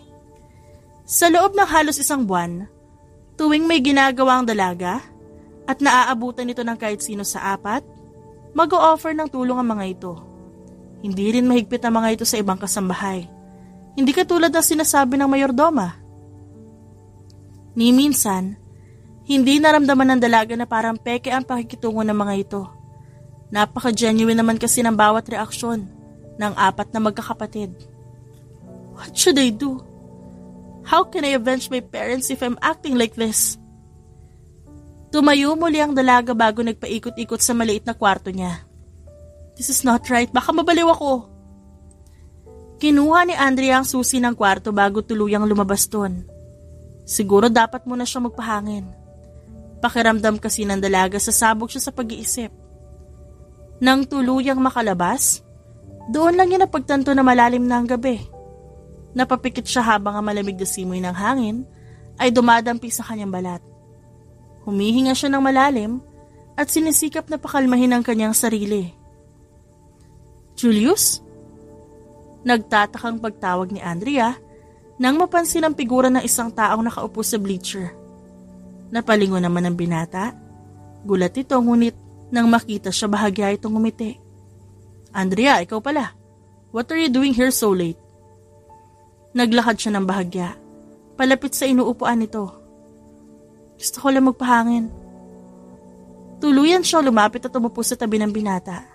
Sa loob ng halos 1 buwan, tuwing may ginagawa ang dalaga at naaabutan ito ng kahit sino sa apat, mag-o-offer ng tulong ang mga ito. Hindi rin mahigpit ang mga ito sa ibang kasambahay. Hindi katulad ng sinasabi ng mayordoma. Ni minsan, hindi naramdaman ng dalaga na parang peke ang pakikitungo ng mga ito. Napaka-genuine naman kasi ng bawat reaksyon ng 4 na magkakapatid. What should I do? How can I avenge my parents if I'm acting like this? Tumayo muli ang dalaga bago nagpaikot-ikot sa maliit na kwarto niya. This is not right. Baka mabaliw ako. Kinuha ni Andrea ang susi ng kwarto bago tuluyang lumabas doon. Siguro dapat muna siya magpahangin. Pakiramdam kasi ng dalaga, sasabog siya sa pag-iisip. Nang tuluyang makalabas, doon lang niya napagtanto na malalim na ang gabi. Napapikit siya habang ang malamig na simoy ng hangin ay dumadampi sa kanyang balat. Humihinga siya ng malalim at sinisikap na pakalmahin ang kanyang sarili. Julius? Nagtatakang pagtawag ni Andrea nang mapansin ang figura ng isang taong nakaupo sa bleacher. Napalingon naman ang binata. Gulat ito ngunit nang makita siya bahagya itong ngumiti. Andrea, ikaw pala. What are you doing here so late? Naglakad siya ng bahagya, palapit sa inuupuan nito. Gusto ko lang magpahangin. Tuluyan siyang lumapit at umupo sa tabi ng binata.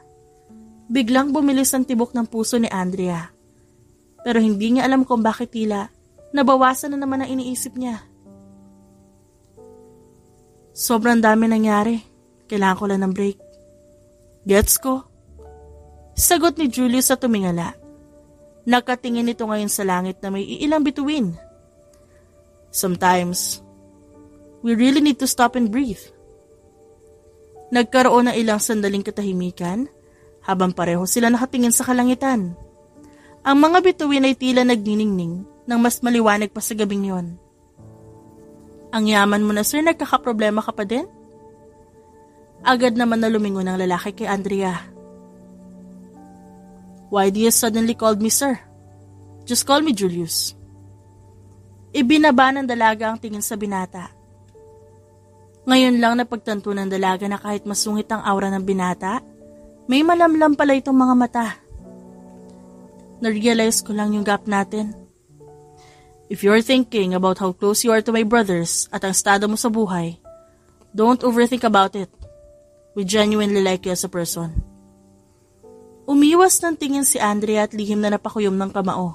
Biglang bumilis ang tibok ng puso ni Andrea. Pero hindi niya alam kung bakit tila nabawasan na naman ang iniisip niya. Sobrang dami nangyari. Kailangan ko lang ng break. Gets ko? Sagot ni Julius sa tumingala. Nakatingin ito ngayon sa langit na may iilang bituin. Sometimes, we really need to stop and breathe. Nagkaroon ng ilang sandaling katahimikan habang pareho sila nakatingin sa kalangitan. Ang mga bituin ay tila nagniningning ng mas maliwanag pa sa gabing yon. Ang yaman mo na, sir, nagkakaproblema ka pa din? Agad naman na lumingon ang lalaki kay Andrea. Why do you suddenly call me sir? Just call me Julius. Ibinaba ng dalaga ang tingin sa binata. Ngayon lang napagtanto ng dalaga na kahit masungit ang aura ng binata, may malamlam pala itong mga mata. Narealize ko lang yung gap natin. If you're thinking about how close you are to my brothers at ang estado mo sa buhay, don't overthink about it. We genuinely like you as a person. Umiwas ng tingin si Andrea at lihim na napakuyom ng kamao.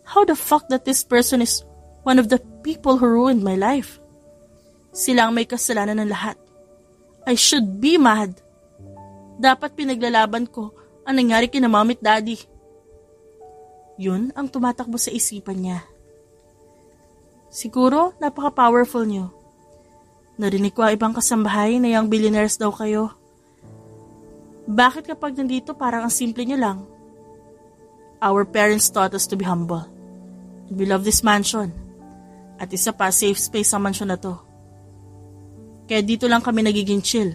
How the fuck that this person is one of the people who ruined my life? Silang may kasalanan ng lahat. I should be mad. Dapat pinaglalaban ko ang nangyari kina mom at daddy. Yun ang tumatakbo sa isipan niya. Siguro napaka-powerful niyo. Narinig ko ang ibang kasambahay na yung billionaires daw kayo. Bakit kapag nandito parang ang simple niyo lang? Our parents taught us to be humble. And we love this mansion. At isa pa, safe space ang mansion na to. Kaya dito lang kami nagiging chill.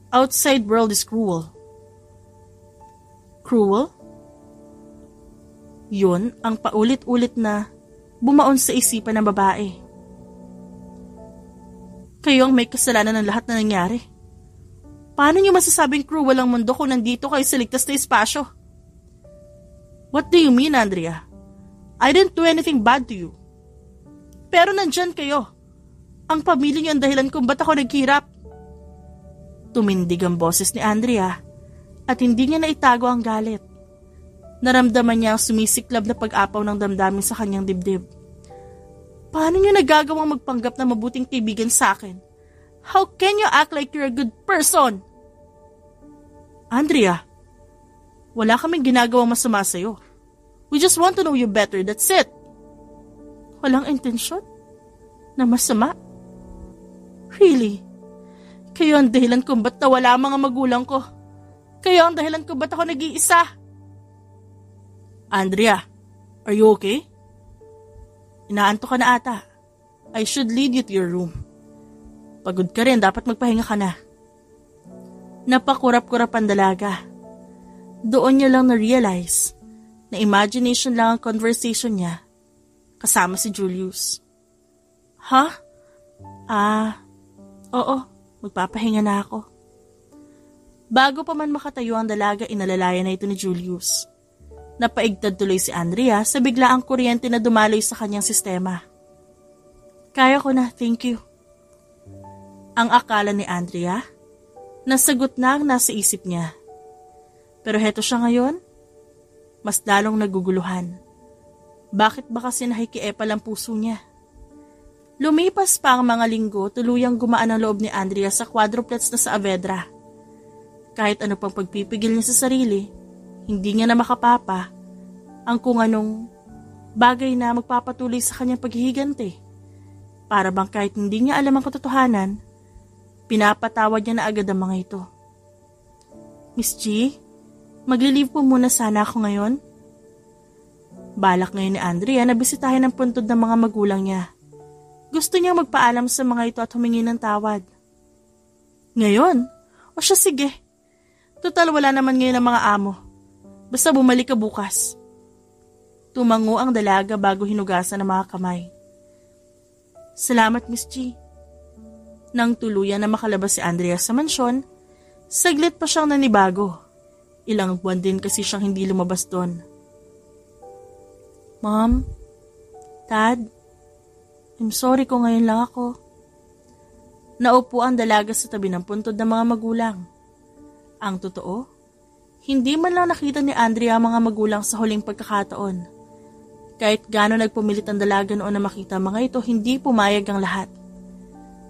Outside world is cruel. Cruel? Yun ang paulit-ulit na bumaon sa isipan ng babae. Kayo ang may kasalanan ng lahat na nangyari. Paano niyo masasabing cruel ang mundo kung nandito kayo sa ligtas na espasyo? What do you mean, Andrea? I didn't do anything bad to you. Pero nandyan kayo. Ang pamilya niyo ang dahilan kung ba't ako naghirap. Tumindig ang boses ni Andrea at hindi niya naitago ang galit. Naramdaman niya ang sumisiklab na pag-apaw ng damdamin sa kanyang dibdib. Paano niyo nagagawang magpanggap na mabuting kaibigan sa akin? How can you act like you're a good person? Andrea, wala kaming ginagawang masama sa'yo. We just want to know you better, that's it. Walang intensyon? Na masama? Really? Kayo ang dahilan kung ba't nawala ang mga magulang ko. Kayo ang dahilan kung ba't ako nag-iisa. Andrea, are you okay? Inaanto ka na ata. I should lead you to your room. Pagod ka rin, dapat magpahinga ka na. Napakurap-kurap ang dalaga. Doon niya lang na-realize na imagination lang ang conversation niya kasama si Julius. Ha? Oo, magpapahinga na ako. Bago pa man makatayo ang dalaga, inalalayan na ito ni Julius. Napaigtad tuloy si Andrea sa biglaang kuryente na dumaloy sa kanyang sistema. Kaya ko na, thank you. Ang akala ni Andrea, nasagot na ang nasa isip niya. Pero heto siya ngayon, mas lalong naguguluhan. Bakit ba kasi nakikiepal ang puso niya? Lumipas pa ang mga linggo, tuluyang gumaan ang loob ni Andrea sa quadruplets na sa Avedra. Kahit ano pang pagpipigil niya sa sarili, hindi niya na makapapa ang kung anong bagay na magpapatuloy sa kanyang paghihiganti. Para bang kahit hindi niya alam ang katotohanan, pinapatawad niya na agad ang mga ito. Miss G, magli-leave po muna sana ako ngayon. Balak ngayon ni Andrea na bisitahin ang puntod ng mga magulang niya. Gusto niya magpaalam sa mga ito at humingi ng tawad. Ngayon? O siya sige. Total wala naman ngayon ang mga amo. Basta bumalik ka bukas. Tumango ang dalaga bago hinugasan ang mga kamay. Salamat, Miss G. Nang tuluyan na makalabas si Andrea sa mansyon, saglit pa siyang nanibago. Ilang buwan din kasi siyang hindi lumabas doon. Mom, Dad, I'm sorry kung ngayon lang ako. Naupo ang dalaga sa tabi ng puntod ng mga magulang. Ang totoo, hindi man lang nakita ni Andrea ang mga magulang sa huling pagkakataon. Kahit gaano nagpumilit ang dalaga noon na makita mga ito, hindi pumayag ang lahat.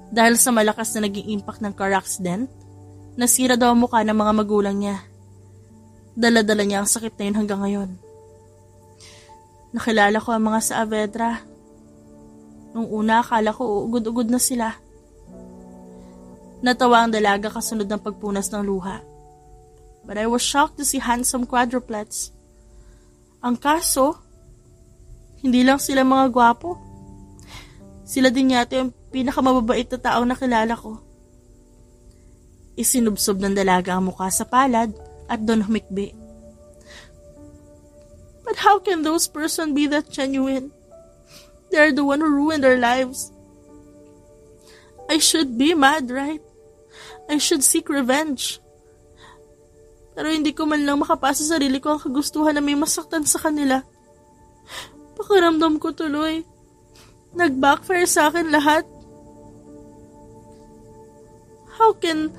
Dahil sa malakas na naging impact ng car accident, nasira daw ang mukha ng mga magulang niya. Dala-dala niya ang sakit na yun hanggang ngayon. Nakilala ko ang mga sa Avedra. Nung una akala ko uugod-ugod na sila. Natawa ang dalaga kasunod ng pagpunas ng luha. But I was shocked to see handsome quadruplets. Ang kaso, hindi lang sila mga gwapo. Sila din yata yung pinakamababait na taong nakilala ko. Isinubsob ng dalaga ang mukha sa palad at doon humikbi. But how can those person be that genuine? They're the one who ruined their lives. I should be mad, right? I should seek revenge. Pero hindi ko man lang makapasa sa sarili ko ang kagustuhan na may masaktan sa kanila. Pakiramdam ko tuloy. Nag-backfire sa akin lahat. How can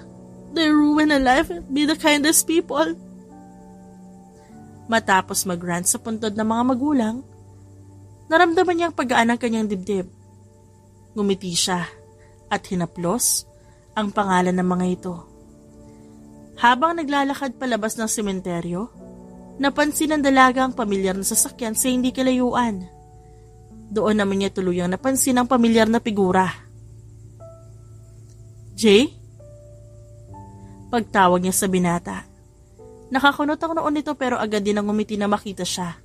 they ruin a life and be the kindest people? Matapos mag-rant sa puntod ng mga magulang, naramdaman niya ang paggaan ng kanyang dibdib. Ngumiti siya at hinaplos ang pangalan ng mga ito. Habang naglalakad palabas ng sementeryo, napansin ng dalaga ang pamilyar na sasakyan sa hindi kalayuan. Doon naman niya tuluyang napansin ang pamilyar na figura. Jay? Pagtawag niya sa binata. Nakakunot ang noon nito pero agad din ang ngumiti na makita siya.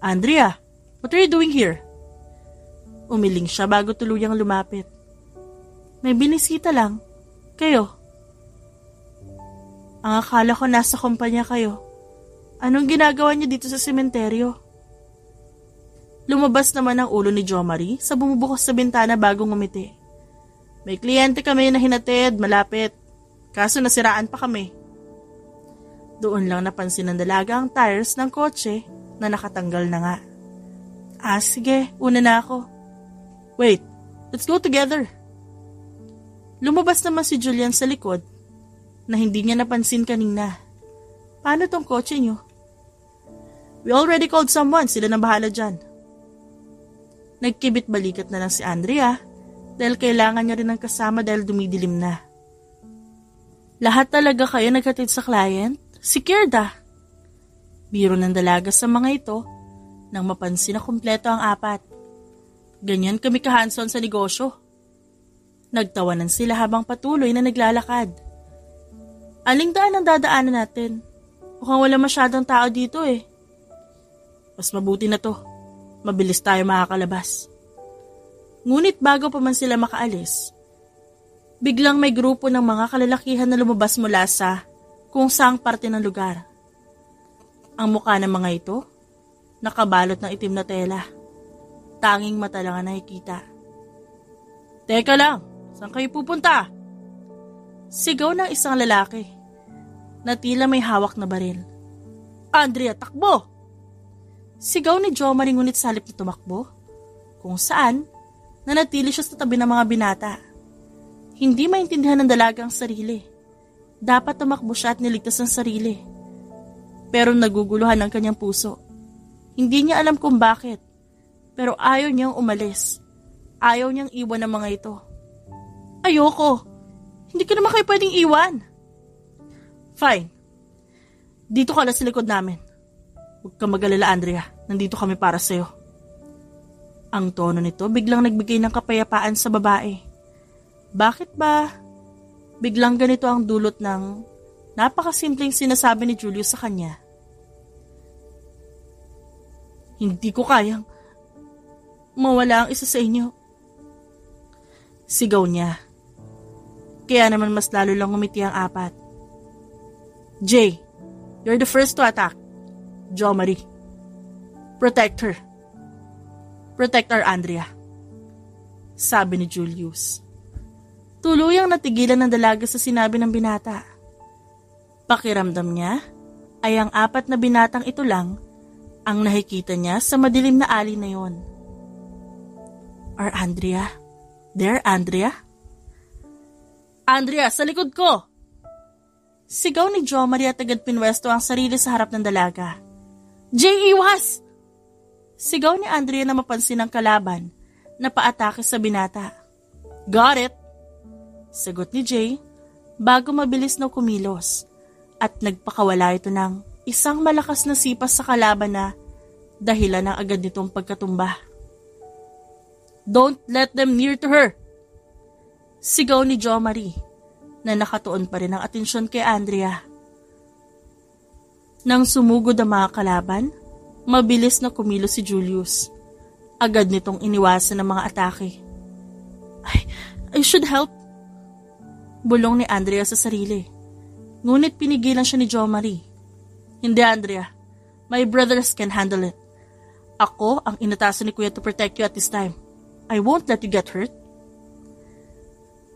Andrea, what are you doing here? Umiling siya bago tuluyang lumapit. May binisita lang. Kayo? Ang akala ko nasa kumpanya kayo. Anong ginagawa niyo dito sa sementeryo? Lumabas naman ang ulo ni Jo Marie sa bumubukas sa bintana bago ngumiti. May kliyente kami na hinatid, malapit. Kaso nasiraan pa kami. Doon lang napansin ng dalaga ang tires ng kotse na nakatanggal na nga. Sige, una na ako. Wait, let's go together. Lumabas naman si Julian sa likod na hindi niya napansin kanina. Paano tong kotse niyo? We already called someone, sila na bahala dyan. Nagkibit balikat na lang si Andrea dahil kailangan niya rin ng kasama dahil dumidilim na. Lahat talaga kayo naghatid sa client? Si Kirda. Biro ng dalaga sa mga ito nang mapansin na kumpleto ang apat. Ganyan kami kahanson sa negosyo. Nagtawanan sila habang patuloy na naglalakad. Aling daan ang dadaanan natin? Mukhang wala masyadong tao dito eh. Mas mabuti na to. Mabilis tayo makakalabas. Ngunit bago pa man sila makaalis, biglang may grupo ng mga kalalakihan na lumabas mula sa kung saang parte ng lugar. Ang mukha ng mga ito, nakabalot ng itim na tela. Tanging mata lang ang nakikita. Teka lang, saan kayo pupunta? Sigaw ng isang lalaki na tila may hawak na baril. Andrea, takbo! Sigaw ni Jo Marie ngunit sa halip na tumakbo, kung saan Nanatili siya sa tabi ng mga binata. Hindi maintindihan ng dalaga ang sarili. Dapat tumakbo siya at niligtas ang sarili. Pero naguguluhan ang kanyang puso. Hindi niya alam kung bakit. Pero ayaw niyang umalis. Ayaw niyang iwan ang mga ito. Ayoko. Hindi ka naman kayo pwedeng iwan. Fine. Dito ka lang sa likod namin. Huwag kang mag-alala, Andrea. Nandito kami para sa'yo. Ang tono nito biglang nagbigay ng kapayapaan sa babae. Bakit ba biglang ganito ang dulot ng napakasimpleng sinasabi ni Julius sa kanya? Hindi ko kayang mawala ang isa sa inyo. Sigaw niya. Kaya naman mas lalo lang ngumiti ang apat. Jay, you're the first to attack. Jo Marie. Protect her. Protect our Andrea. Sabi ni Julius. Tuluyang natigilan ng dalaga sa sinabi ng binata. Pakiramdam niya ay ang apat na binatang ito lang ang nakikita niya sa madilim na alley na yon. Our Andrea? There, Andrea? Andrea, sa likod ko! Sigaw ni Jo Marie at agad pinwesto ang sarili sa harap ng dalaga. Jay, iwas! Sigaw ni Andrea na mapansin ang kalaban na paatake sa binata. Got it! Sagot ni Jay bago mabilis na kumilos at nagpakawala ito ng isang malakas na sipas sa kalaban na dahilan ng agad nitong pagkatumba. Don't let them near to her! Sigaw ni Jo Marie na nakatuon pa rin ang atensyon kay Andrea. Nang sumugod ang mga kalaban, mabilis na kumilos si Julius. Agad nitong iniwasan ng mga atake. I should help. Bulong ni Andrea sa sarili. Ngunit pinigilan siya ni Jo Marie. Hindi, Andrea. My brothers can handle it. Ako ang inatasan ni Kuya to protect you at this time. I won't let you get hurt.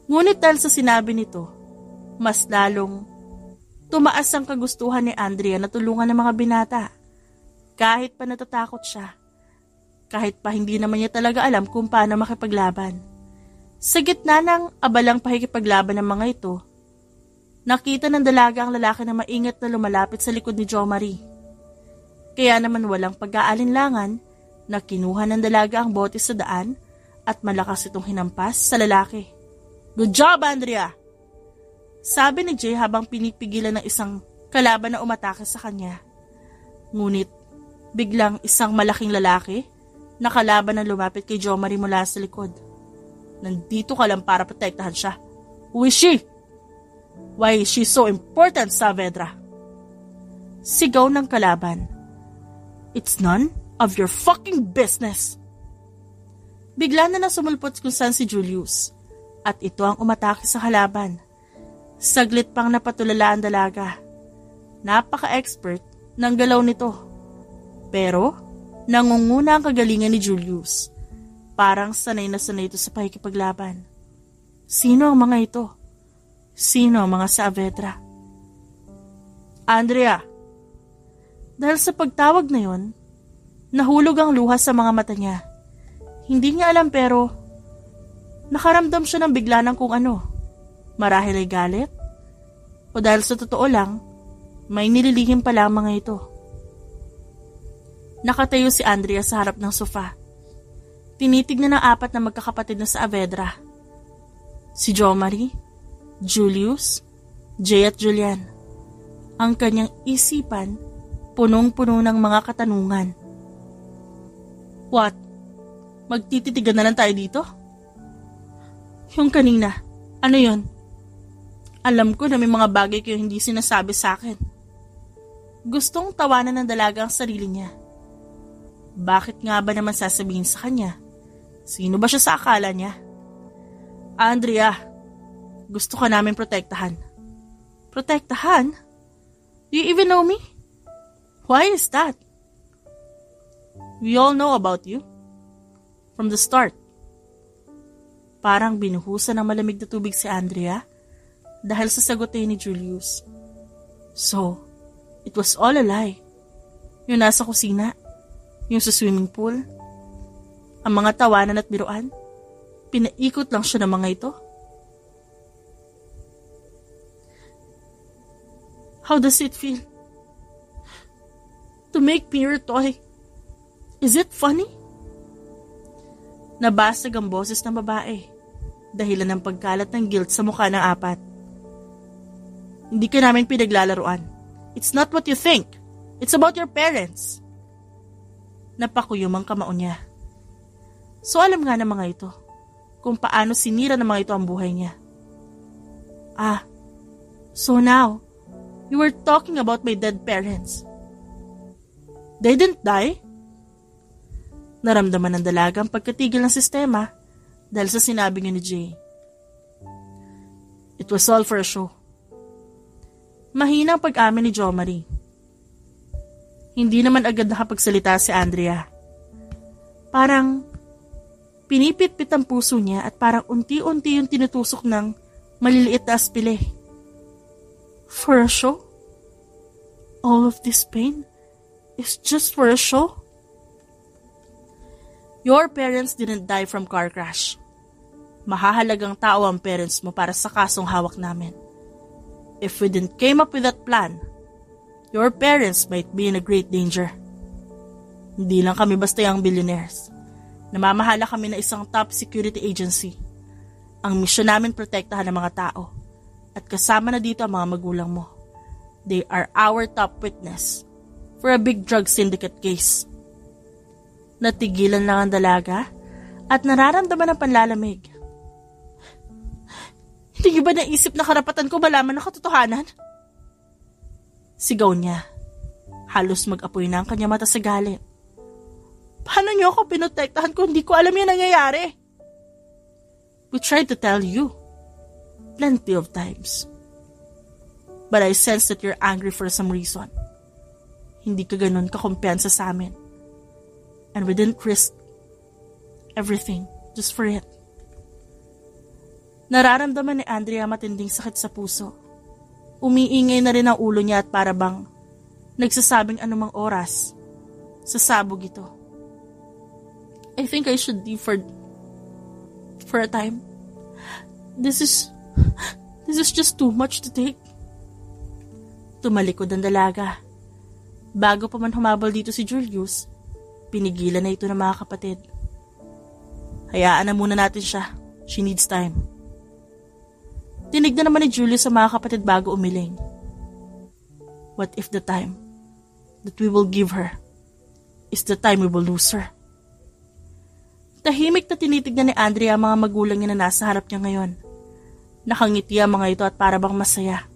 Ngunit dahil sa sinabi nito, mas lalong tumaas ang kagustuhan ni Andrea na tulungan ng mga binata. Kahit pa natatakot siya. Kahit pa hindi naman niya talaga alam kung paano makipaglaban. Sa gitna ng abalang pakikipaglaban ng mga ito, nakita ng dalaga ang lalaki na maingat na lumalapit sa likod ni Jo Marie. Kaya naman walang pag-aalinlangan na kinuha ng dalaga ang bote sa daan at malakas itong hinampas sa lalaki. Good job, Andrea! Sabi ni Jay habang pinipigilan ng isang kalaban na umatake sa kanya. Ngunit biglang isang malaking lalaki na kalaban na lumapit kay Jo Marie mula sa likod. Nandito ka lang para protektahan siya. Who is she? Why is she so important, Saavedra? Sigaw ng kalaban. It's none of your fucking business. Bigla na sumulpot kung saan si Julius at ito ang umatake sa kalaban. Saglit pang napatulala ang dalaga. Napaka-expert ng galaw nito. Pero nangunguna ang kagalingan ni Julius. Parang sanay na sanay ito sa pakikipaglaban. Sino ang mga ito? Sino ang mga Saavedra? Andrea. Dahil sa pagtawag na yon, nahulog ang luha sa mga mata niya. Hindi niya alam pero nakaramdam siya ng bigla ng kung ano. Marahil ay galit? O dahil sa totoo lang, may nililihim pala ang mga ito. Nakatayo si Andrea sa harap ng sofa. Tinitignan ng apat na magkakapatid na Saavedra. Si Jo Marie, Julius, Jay at Julian. Ang kanyang isipan, punong-puno ng mga katanungan. What? Magtititigan na lang tayo dito? Yung kanina, ano yon? Alam ko na may mga bagay kayo hindi sinasabi sa akin. Gustong tawanan ng dalaga ang sarili niya. Bakit nga ba naman sasabihin sa kanya? Sino ba siya sa akala niya? Andrea, gusto ka namin protektahan. Protektahan? Do you even know me? Why is that? We all know about you. From the start. Parang binuhusan ng malamig na tubig si Andrea dahil sa sagutin ni Julius. So, it was all a lie. Yung nasa kusina, yung sa swimming pool, ang mga tawanan at biruan. Pinaikot lang siya ng mga ito. How does it feel to make me your toy? Is it funny? Nabasag ang boses ng babae, dahilan ng pagkalat ng guilt sa mukha ng apat. Hindi ka namin pinaglalaruan. It's not what you think. It's about your parents. Napakuyom ang kamao niya. So alam nga ng mga ito kung paano sinira ng mga ito ang buhay niya. So now, you were talking about my dead parents. They didn't die? Naramdaman ng dalaga ang pagkatigil ng sistema dahil sa sinabi niya ni Jay. It was all for a show. Mahina ang pag-amin ni Jo Marie. Hindi naman agad nakapagsalita si Andrea. Parang pinipit-pit ang puso niya at parang unti-unti yung tinutusok ng maliliit na aspile. For a show? All of this pain is just for a show? Your parents didn't die from car crash. Mahahalagang tao ang parents mo para sa kasong hawak namin. If we didn't came up with that plan, your parents might be in a great danger. Hindi lang kami basta yung billionaires. Namamahala kami na isang top security agency. Ang misyon namin protektahan ng mga tao. At kasama na dito ang mga magulang mo. They are our top witness for a big drug syndicate case. Natigilan lang ang dalaga at nararamdaman ang panlalamig. Hindi ba naisip na karapatan ko malaman ang katotohanan? Sigaw niya. Halos mag-apoy na ang kanya mata sa galit. Paano niyo ako pinotektahan kung hindi ko alam yung nangyayari? We tried to tell you. Plenty of times. But I sense that you're angry for some reason. Hindi ka ganun kakumpiyansa sa amin. And we didn't risk everything just for it. Nararamdaman ni Andrea matinding sakit sa puso. Umiingay na rin ang ulo niya at para bang nagsasabing anumang oras. Sasabog ito. I think I should leave for a time. This is just too much to take. Tumalikod ang dalaga. Bago pa man humabol dito si Julius, pinigilan na ito ng mga kapatid. Hayaan na muna natin siya. She needs time. Tinignan naman ni Julius sa mga kapatid bago umiling. What if the time that we will give her is the time we will lose her? Tahimik na tinitignan ni Andrea ang mga magulang niya na nasa harap niya ngayon. Nakangiti ang mga ito at para bang masaya.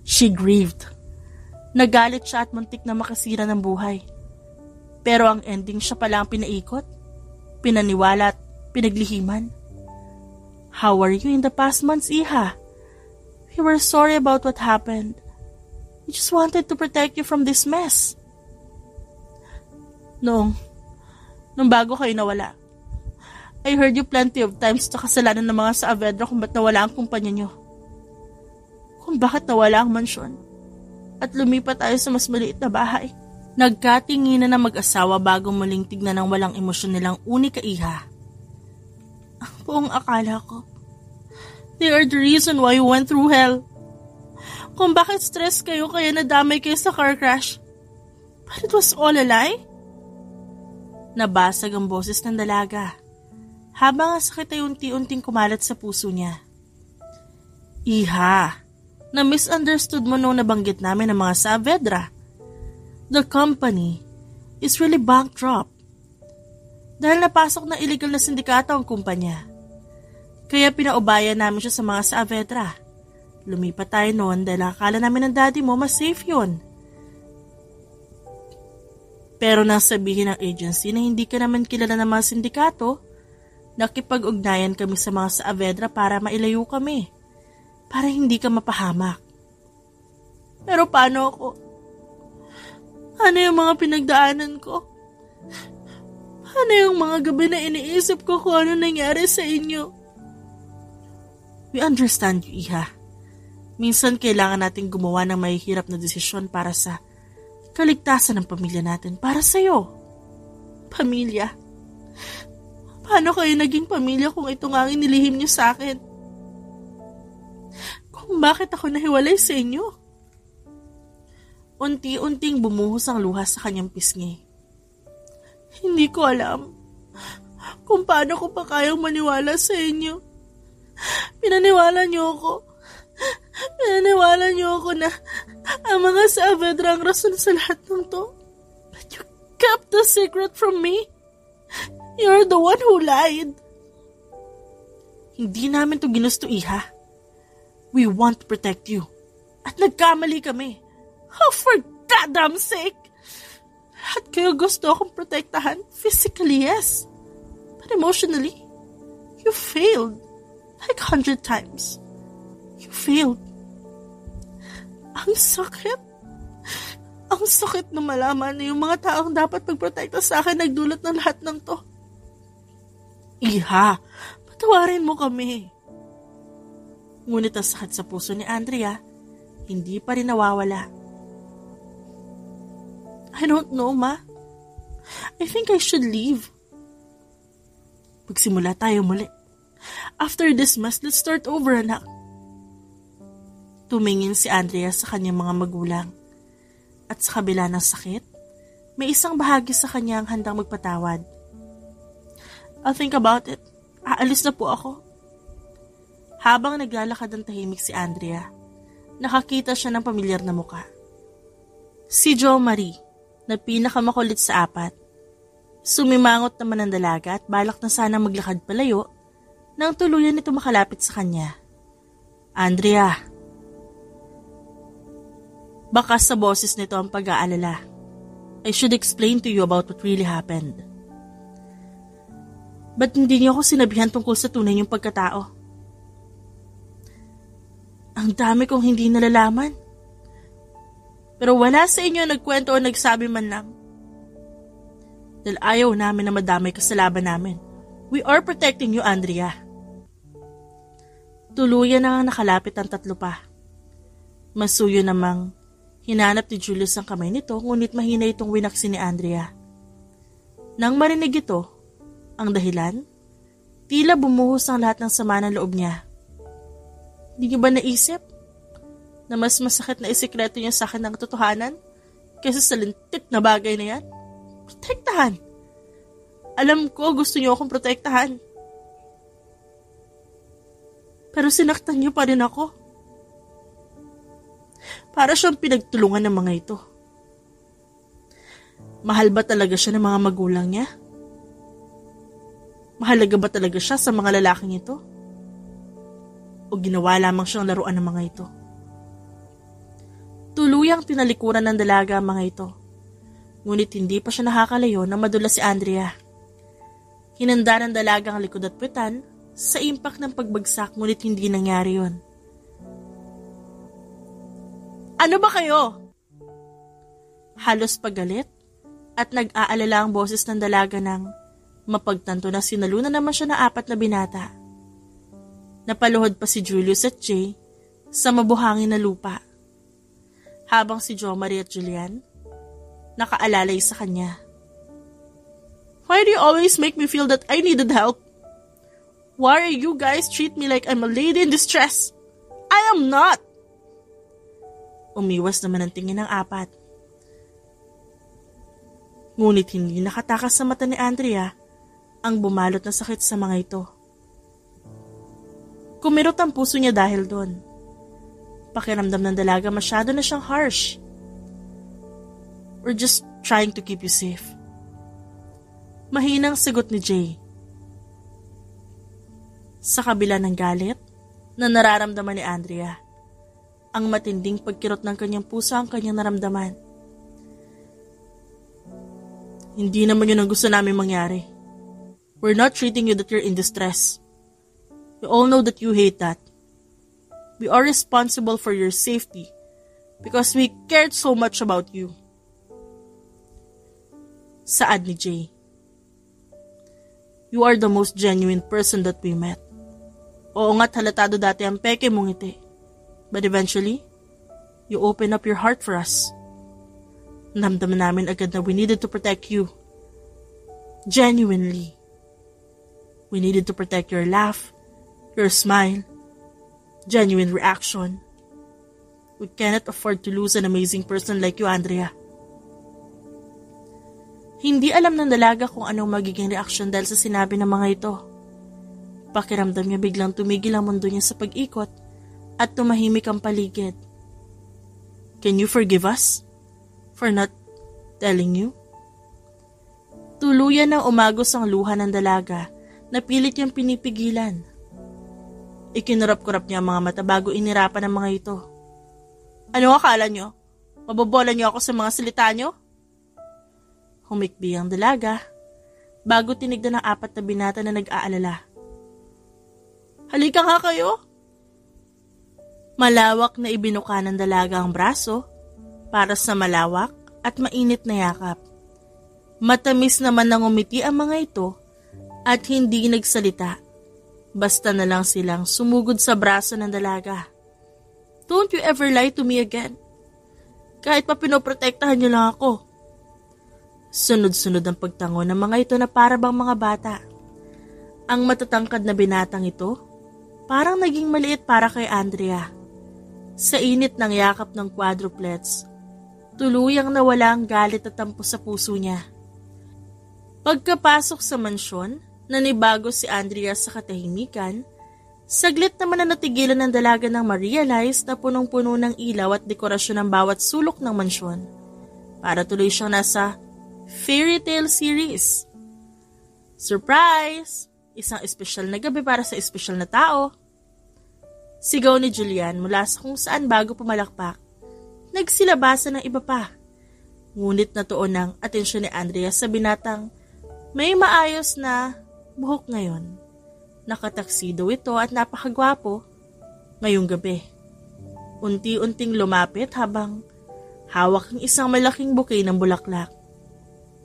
She grieved. Nagalit siya at muntik na makasira ng buhay. Pero ang ending siya pala ang pinaikot, pinaniwala at pinaglihiman. How are you in the past months, Iha? We were sorry about what happened. We just wanted to protect you from this mess. Nung bago kayo nawala, I heard you plenty of times na kasalanan ng mga Saavedra kung ba't nawala ang kumpanya nyo. Kung bakit nawala ang mansyon at lumipat tayo sa mas maliit na bahay. Nagkatinginan na mag-asawa bago muling tignan ng walang emosyon nilang uni ka Iha. Ang buong akala ko, they are the reason why you went through hell. Kung bakit stress kayo kaya nadamay kayo sa car crash. But it was all a lie? Nabasag ang boses ng dalaga. Habang ang sakit ay unti-unting kumalat sa puso niya. Iha, na-misunderstood mo nung nabanggit namin ng mga Saavedra. The company is really bankrupt. Dahil napasok na illegal na sindikato ang kumpanya. Kaya pinaubayan namin siya sa mga Saavedra. Lumipat tayo noon dahil akala namin ng daddy mo mas safe yun. Pero nang sabihin ng agency na hindi ka naman kilala ng mga sindikato, nakipag-ugnayan kami sa mga Saavedra para mailayo kami. Para hindi ka mapahamak. Pero paano ako? Ano yung mga pinagdaanan ko? Ano yung mga gabi na iniisip ko kung ano nangyari sa inyo? We understand you, Iha. Minsan kailangan natin gumawa ng mahihirap na desisyon para sa kaligtasan ng pamilya natin. Para sa'yo. Pamilya. Paano kayo naging pamilya kung ito nga ang inilihim niyo sa akin? Kung bakit ako nahiwalay sa inyo? Unti-unting bumuhos ang luha sa kanyang pisngi. Hindi ko alam kung paano ko pa kayang maniwala sa inyo. Pinaniwala niyo ako na ang mga Saavedra ang rason sa lahat ng to. But you kept the secret from me. You're the one who lied. Hindi namin to ginusto, Iha. We want to protect you. At nagkamali kami. Oh, for goddamn sake! Lahat kayo gusto akong protektahan. Physically, yes. But emotionally, you failed. Like 100 times. You failed. Ang sakit. Ang sakit na malaman na yung mga taong dapat magprotekta sa akin nagdulot ng lahat ng to. Iha, patawarin mo kami. Ngunit ang sakit sa puso ni Andrea, hindi pa rin nawawala. I don't know, Ma. I think I should leave. Magsimula tayo muli. After this mess, let's start over, anak. Tumingin si Andrea sa kanyang mga magulang. At sa kabila ng sakit, may isang bahagi sa kanya ang handang magpatawad. I'll think about it. Aalis na po ako. Habang naglalakad ng tahimik si Andrea, nakakita siya ng pamilyar na muka. Si Jo Marie, na pinakamakulit sa apat. Sumimangot naman ang dalaga at balak na sana maglakad palayo nang tuluyan nito makalapit sa kanya. Andrea. Baka sa boses nito ang pag-aalala. I should explain to you about what really happened. Ba't hindi niyo ako sinabihan tungkol sa tunay niyong pagkatao? Ang dami kong hindi nalalaman. Pero wala sa inyo nagkwento o nagsabi man lang. Dahil ayaw namin na madamay ka sa laban namin. We are protecting you, Andrea. Tuluyan na nga nakalapit ang tatlo pa. Masuyo namang hinanap ni Julius ang kamay nito, ngunit mahina itong winaksi ni Andrea. Nang marinig ito, ang dahilan, tila bumuhos ang lahat ng sama ng loob niya. Hindi niyo ba naisip na mas masakit na isikreto niya sa akin ng katotohanan kaysa sa lintik na bagay na yan? Protektahan! Alam ko gusto niyo akong protektahan. Pero sinaktan niyo pa rin ako. Para siyang pinagtulungan ng mga ito. Mahal ba talaga siya ng mga magulang niya? Mahalaga ba talaga siya sa mga lalaking ito? O ginawa lamang siyang laruan ng mga ito? Tuluyang tinalikuran ng dalaga ang mga ito. Ngunit hindi pa siya nakakalayo na madula si Andrea. Hinanda ng dalaga ang likod at puwetan sa impact ng pagbagsak, ngunit hindi nangyari yon. Ano ba kayo? Halos pagalit at nag-aalala ang boses ng dalaga nang mapagtanto na sinalunan naman siya ng 4 na binata. Napaluhod pa si Julius at Jay sa mabuhangin na lupa. Habang si Jo Marie at Julian nakaalalay sa kanya. Why do you always make me feel that I needed help? Why are you guys treat me like I'm a lady in distress? I am not! Umiwas naman ang tingin ng 4. Ngunit hindi nakatakas sa mata ni Andrea ang bumalot na sakit sa mga ito. Kumirot ang puso niya dahil doon. Pakiramdam ng dalaga masyado na siyang harsh. We're just trying to keep you safe. Mahinang sagot ni Jay. Sa kabila ng galit na nararamdaman ni Andrea, ang matinding pagkirot ng kanyang puso ang kanyang naramdaman. Hindi naman yun ang gusto namin mangyari. We're not treating you that you're in distress. We all know that you hate that. We are responsible for your safety because we cared so much about you. Saad ni Jay. You are the most genuine person that we met. Oo nga't halatado dati ang peke mong ngiti. But eventually, you open up your heart for us. Namdaman namin agad na we needed to protect you. Genuinely. We needed to protect your laugh, your smile, genuine reaction. We cannot afford to lose an amazing person like you, Andrea. Hindi alam ng dalaga kung anong magiging reaksyon dahil sa sinabi ng mga ito. Pakiramdam niya biglang tumigil ang mundo niya sa pag-ikot at tumahimik ang paligid. Can you forgive us for not telling you? Tuluyan ng umagos ang luha ng dalaga na pilit niyang pinipigilan. Ikinurap-kurap niya ang mga mata bago inirapan ng mga ito. Ano akala niyo? Mabobola niyo ako sa mga salita niyo? Humikbi ang dalaga bago tinignan ng 4 na binata na nag-aalala. Halika nga kayo! Malawak na ibinuka ng dalaga ang braso para sa malawak at mainit na yakap. Matamis naman nang umiti ang mga ito at hindi nagsalita. Basta na lang silang sumugod sa braso ng dalaga. Don't you ever lie to me again. Kahit pa pinoprotektahan niyo lang ako. Sunod-sunod ang pagtango ng mga ito na para bang mga bata. Ang matatangkad na binatang ito, parang naging maliit para kay Andrea. Sa init ng yakap ng quadruplets, tuluyang nawala ang galit at tampo sa puso niya. Pagkapasok sa mansyon, nanibago si Andrea sa katahimikan. Saglit naman na natigilan ng dalaga nang ma-realize na punong-puno ng ilaw at dekorasyon ng bawat sulok ng mansyon. Para tuloy siyang nasa fairy tale series. Surprise! Isang espesyal na gabi para sa espesyal na tao. Sigaw ni Julian mula sa kung saan bago pumalakpak. Nagsilabasan ng iba pa. Ngunit natuon ng atensyon ni Andrea sa binatang may maayos na buhok ngayon. Nakataksido ito at napakagwapo ngayong gabi. Unti-unting lumapit habang hawak ng isang malaking bouquet ng bulaklak.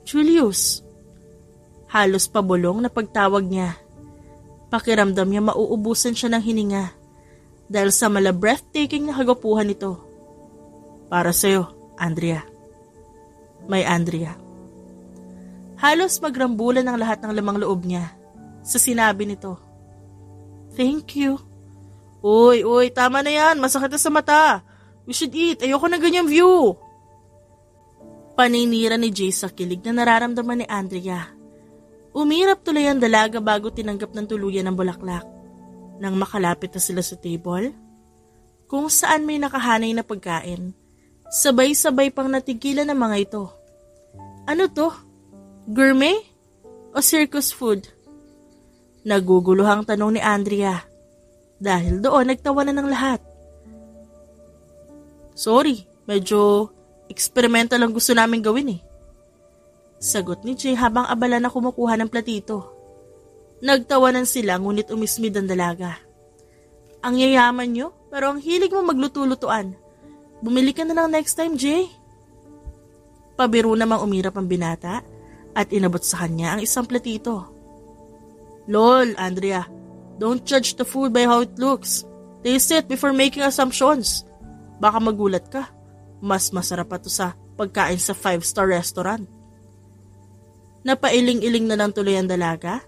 Julius! Halos pabulong na pagtawag niya. Pakiramdam niya mauubusan siya ng hininga dahil sa breathtaking na kagwapuhan nito. Para sa'yo, Andrea. May Andrea. Halos magrambulan ang lahat ng lamang loob niya sa sinabi nito. Thank you. Uy, tama na yan. Masakit na sa mata. We should eat. Ayoko na ganyang view. Paninira ni Jay sa kilig na nararamdaman ni Andrea. Umirap tuloy ang dalaga bago tinanggap ng tuluyan ng bulaklak. Nang makalapit na sila sa table, kung saan may nakahanay na pagkain, sabay-sabay pang natigilan ng mga ito. Ano to? Gourmet? O circus food? Naguguluhang tanong ni Andrea. Dahil doon nagtawanan ng lahat. Sorry, medyo experimental ang gusto namin gawin eh. Sagot ni Jay habang abala na kumukuha ng platito. Nagtawanan sila ngunit umismid ang dalaga. Ang yayaman nyo, pero ang hilig mo magluto-lutuan. Bumili ka na lang next time, Jay. Pabiro namang umirap ang binata at inabot sa kanya ang isang platito. Lol, Andrea, don't judge the food by how it looks. Taste it before making assumptions. Baka magulat ka. Mas masarap pa to sa pagkain sa 5-star restaurant. Napailing-iling na lang tuloy ang dalaga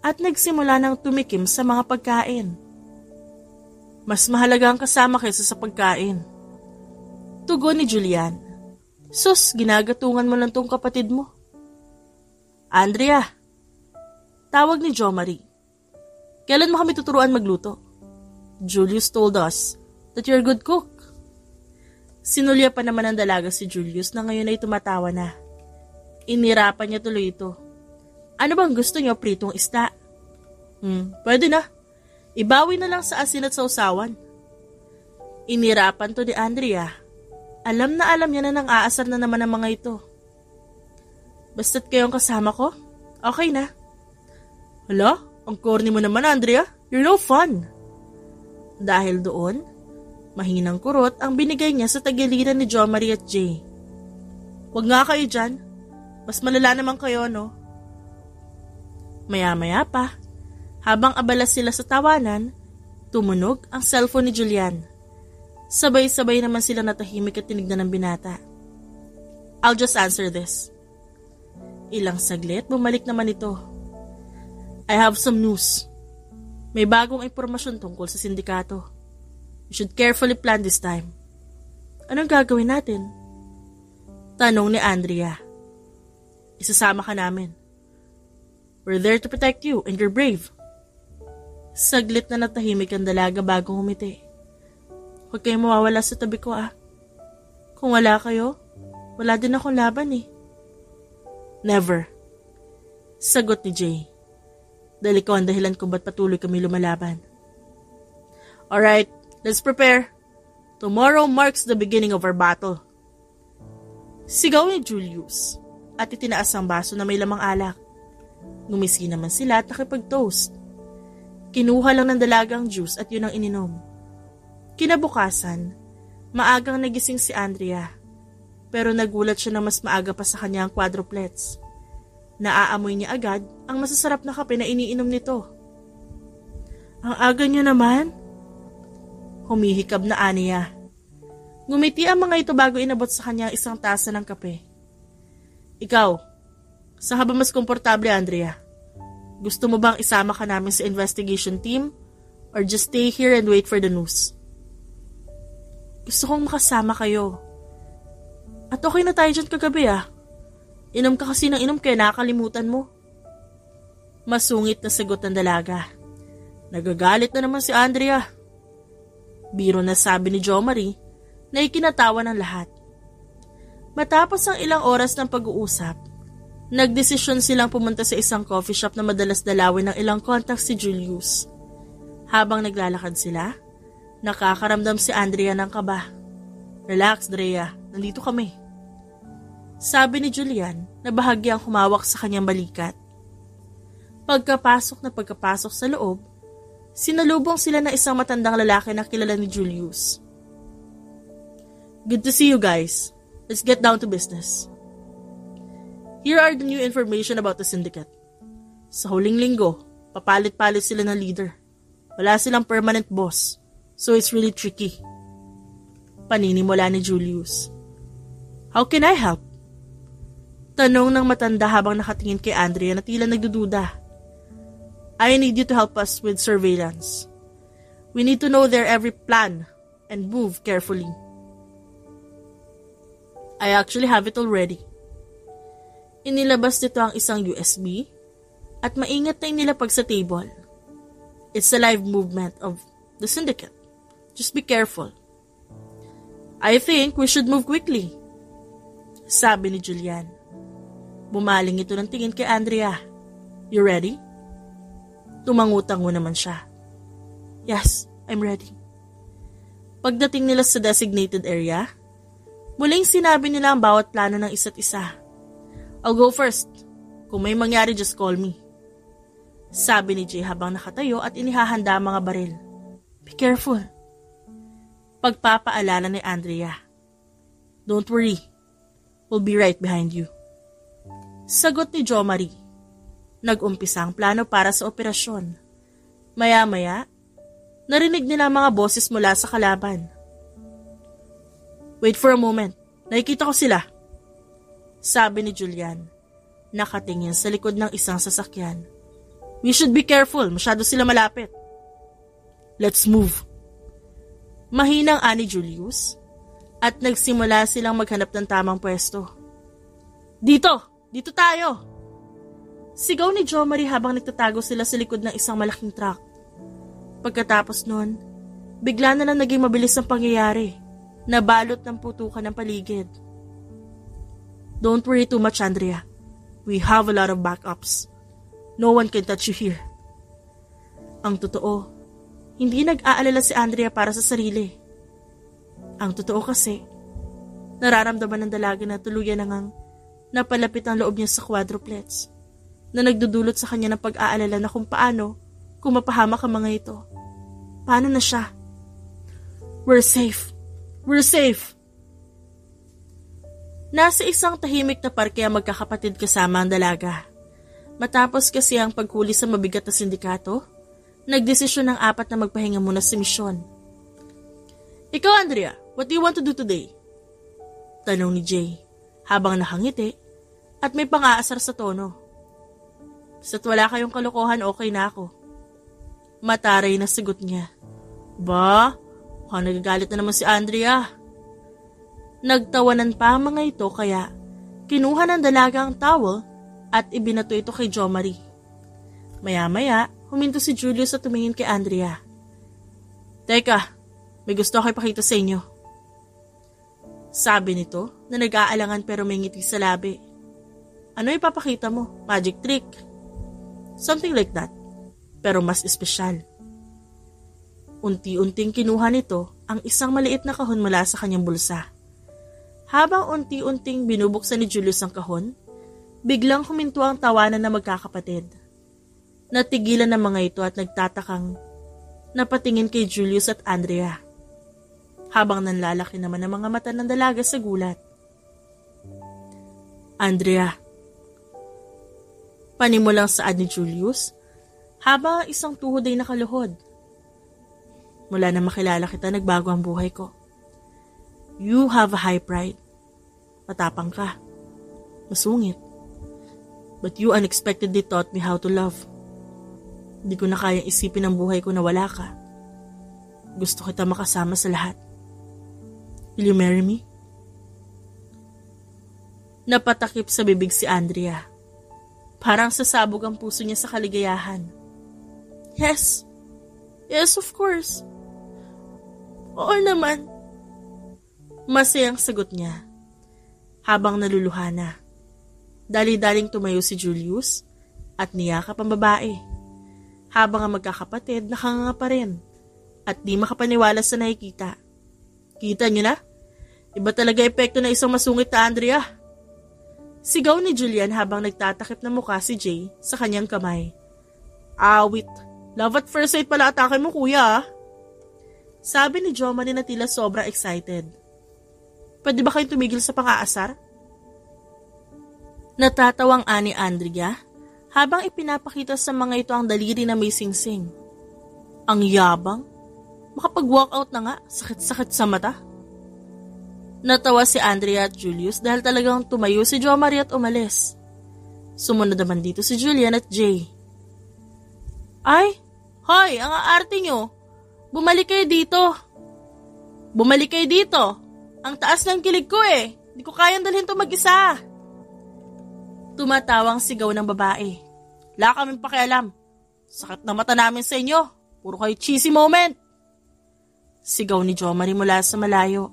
at nagsimula ng tumikim sa mga pagkain. Mas mahalaga ang kasama kaysa sa pagkain. Tugon ni Julian. Sus, ginagatungan mo lang tong kapatid mo. Andrea, tawag ni Jo Marie. Kailan mo kami tuturuan magluto? Julius told us that you're a good cook. Sinulya pa naman ng dalaga si Julius na ngayon ay tumatawa na. Inirapan niya tuloy ito. Ano bang gusto niyo, pritong isda? Pwede na. Ibawi na lang sa asin at sausawan. Inirapan to ni Andrea. Alam na alam niya na nang aasar na naman ang mga ito. Basta't kayong kasama ko, okay na. Hala, ang corny mo naman, Andrea. You're no fun. Dahil doon, mahinang kurot ang binigay niya sa tagiliran ni Jo Marie at Jay. Huwag nga kayo dyan. Mas malala naman kayo, no? Maya-maya pa, habang abala sila sa tawanan, tumunog ang cellphone ni Julian. Sabay-sabay naman sila natahimik at tinignan ng binata. I'll just answer this. Ilang saglit, bumalik naman ito. I have some news. May bagong impormasyon tungkol sa sindikato. You should carefully plan this time. Anong gagawin natin? Tanong ni Andrea. Isasama ka namin. We're there to protect you and you're brave. Saglit na natahimik ang dalaga bagong humiti. Huwag kayong mawawala sa tabi ko Kung wala kayo, wala din akong laban Never. Sagot ni Jay. Dahil ikaw ang dahilan kung ba't patuloy kami lumalaban. Alright, let's prepare. Tomorrow marks the beginning of our battle. Sigaw ni Julius at itinaas ang baso na may lamang alak. Ngumisi naman sila at nakipag-toast. Kinuha lang ng dalagang juice at yun ang ininom. Kinabukasan, maagang nagising si Andrea. Pero nagulat siya na mas maaga pa sa kanyang quadruplets. Naaamoy niya agad ang masasarap na kape na iniinom nito. Ang aga niyo naman? Humihikab na aniya. Ngumiti ang mga ito bago inabot sa kanya isang tasa ng kape. Ikaw, saan ka ba mas komportable, Andrea? Gusto mo bang isama ka namin sa investigation team or just stay here and wait for the news? Gusto kong makasama kayo. At okay na tayo dyan kagabi Inom ka kasi ng inom kaya nakakalimutan mo. Masungit na sagot ng dalaga. Nagagalit na naman si Andrea. Biro na sabi ni Jo Marie na ikinatawa ng lahat. Matapos ang ilang oras ng pag-uusap, nagdesisyon silang pumunta sa isang coffee shop na madalas dalawin ng ilang contacts si Julius. Habang naglalakad sila, nakakaramdam si Andrea ng kaba. Relax, Drea. Nandito kami. Sabi ni Julian na bahagyang humawak sa kanyang balikat. Pagkapasok sa loob, sinalubong sila ng isang matandang lalaki na kilala ni Julius. Good to see you guys. Let's get down to business. Here are the new information about the syndicate. Sa huling linggo, papalit-palit sila ng leader. Wala silang permanent boss, so it's really tricky. Paninimula ni Julius. How can I help? Tanong ng matanda habang nakatingin kay Andrea na tila nagdududa. I need you to help us with surveillance. We need to know their every plan and move carefully. I actually have it already. Inilabas nito ang isang USB at maingat na inilapag sa table. It's a live movement of the syndicate. Just be careful. I think we should move quickly, sabi ni Julian. Bumaling ito ng tingin kay Andrea. You ready? Tumangutango naman siya. Yes, I'm ready. Pagdating nila sa designated area, muling sinabi nila ang bawat plano ng isa't isa. I'll go first. Kung may mangyari, just call me. Sabi ni Jay habang nakatayo at inihahanda ang mga baril. Be careful. Pagpapaalala ni Andrea. Don't worry. We'll be right behind you. Sagot ni Jo Marie. Nag-umpisa ang plano para sa operasyon. Maya-maya, narinig nila ang mga boses mula sa kalaban. Wait for a moment. Nakikita ko sila. Sabi ni Julian. Nakatingin sa likod ng isang sasakyan. We should be careful. Masyado sila malapit. Let's move. Mahinang ani Julius at nagsimula silang maghanap ng tamang pwesto. Dito! Dito tayo! Sigaw ni Jo Marie habang nagtatago sila sa likod ng isang malaking truck. Pagkatapos nun, bigla na lang naging mabilis ang pangyayari. Nabalot ng putukan ng paligid. Don't worry too much, Andrea. We have a lot of backups. No one can touch you here. Ang totoo, hindi nag-aalala si Andrea para sa sarili. Ang totoo kasi, nararamdaman ng dalaga na tuluyan na ngang napalapit ang loob niya sa quadruplets na nagdudulot sa kanya ng pag-aalala na kung paano kung mapahamak ang mga ito. Paano na siya? We're safe. We're safe. Nasa isang tahimik na parke ang magkakapatid kasama ang dalaga. Matapos kasi ang paghuli sa mabigat na sindikato, nagdesisyon ng apat na magpahinga muna sa misyon. Ikaw, Andrea, what do you want to do today? Tanong ni Jay, habang nakangiti at may pang-aasar sa tono. Basta't wala kayong kalokohan, okay na ako. Mataray na sagot niya. Ba? Mukhang nagagalit na naman si Andrea. Nagtawanan pa ang mga ito kaya kinuha ng dalaga ang towel at ibinato ito kay Jo Marie. Maya-maya, huminto si Julius at tumingin kay Andrea. Teka, may gusto ako ipakita sa inyo. Sabi nito na nag-aalangan pero may ngiti sa labi. Ano ipapakita mo? Magic trick? Something like that, pero mas espesyal. Unti-unting kinuha nito ang isang maliit na kahon mula sa kanyang bulsa. Habang unti-unting binubuksan ni Julius ang kahon, biglang huminto ang tawanan ng magkakapatid. Natigilan ng mga ito at nagtatakang napatingin kay Julius at Andrea. Habang nanlalaki naman ang mga mata ng dalaga sa gulat. Andrea. Panimulang saad ni Julius habang isang tuhod ay nakaluhod. Mula na makilala kita, nagbago ang buhay ko. You have a high pride. Matapang ka. Masungit. But you unexpectedly taught me how to love. Hindi ko na kayang isipin ang buhay ko na wala ka. Gusto kita makasama sa lahat. Will you marry me? Napatakip sa bibig si Andrea. Parang sasabog ang puso niya sa kaligayahan. Yes. Yes, of course. Oo naman. Masayang sagot niya. Habang naluluha na. Dali-daling tumayo si Julius at niyakap ang babae. Habang ang magkakapatid nakanganga pa rin at di makapaniwala sa nakikita. Kita niyo na? Iba talaga epekto na isang masungit na Andrea. Sigaw ni Julian habang nagtatakip na mukha si Jay sa kanyang kamay. Awit, love at first sight pala atake mo kuya. Sabi ni Jo Marie na tila sobra excited. Pwede ba kayong tumigil sa pang-aasar? Natatawang ani Andrea habang ipinapakita sa mga ito ang daliri na may singsing. Ang yabang, makapag-walkout na nga, sakit-sakit sa mata. Natawa si Andrea at Julius dahil talagang tumayo si Jo Marie at umalis. Sumunod naman dito si Julian at Jay. Ay, hoy, ang aarte nyo. Bumalik kayo dito. Bumalik kayo dito. Ang taas ng kilig ko eh. Di ko kayang dalhin to mag-isa. Tumatawang sigaw ng babae. Wala kaming pakialam. Sakit na mata namin sa inyo. Puro kayo cheesy moment. Sigaw ni Jo Marie mula sa malayo.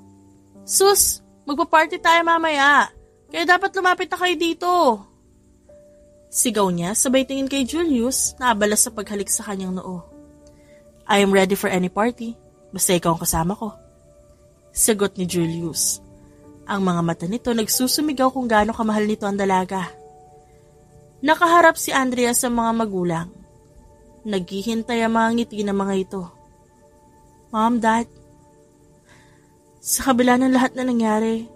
Sus, magpa-party tayo mamaya. Kaya dapat lumapit na kayo dito. Sigaw niya sabay tingin kay Julius na abala sa paghalik sa kanyang noo. I am ready for any party. Basta ikaw ang kasama ko. Sagot ni Julius. Ang mga mata nito nagsusumigaw kung gaano kamahal nito ang dalaga. Nakaharap si Andrea sa mga magulang. Naghihintay ang mga ngiti ng mga ito. Mom, Dad, sa kabila ng lahat na nangyari,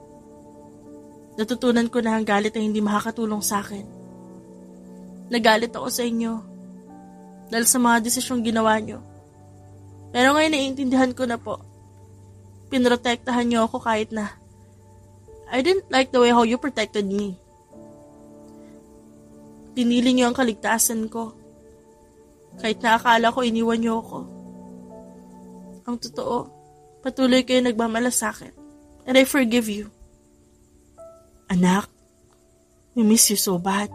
natutunan ko na ang galit ay hindi makakatulong sa akin. Nagalit ako sa inyo dahil sa mga desisyong ginawa nyo. Pero ngayon naiintindihan ko na po. Pinrotektahan niyo ako kahit na I didn't like the way how you protected me. Pinili niyo ang kaligtasan ko. Kahit na akala ko iniwan niyo ako. Ang totoo, patuloy kayo nagmamalasakit. And I forgive you. Anak, we miss you so bad.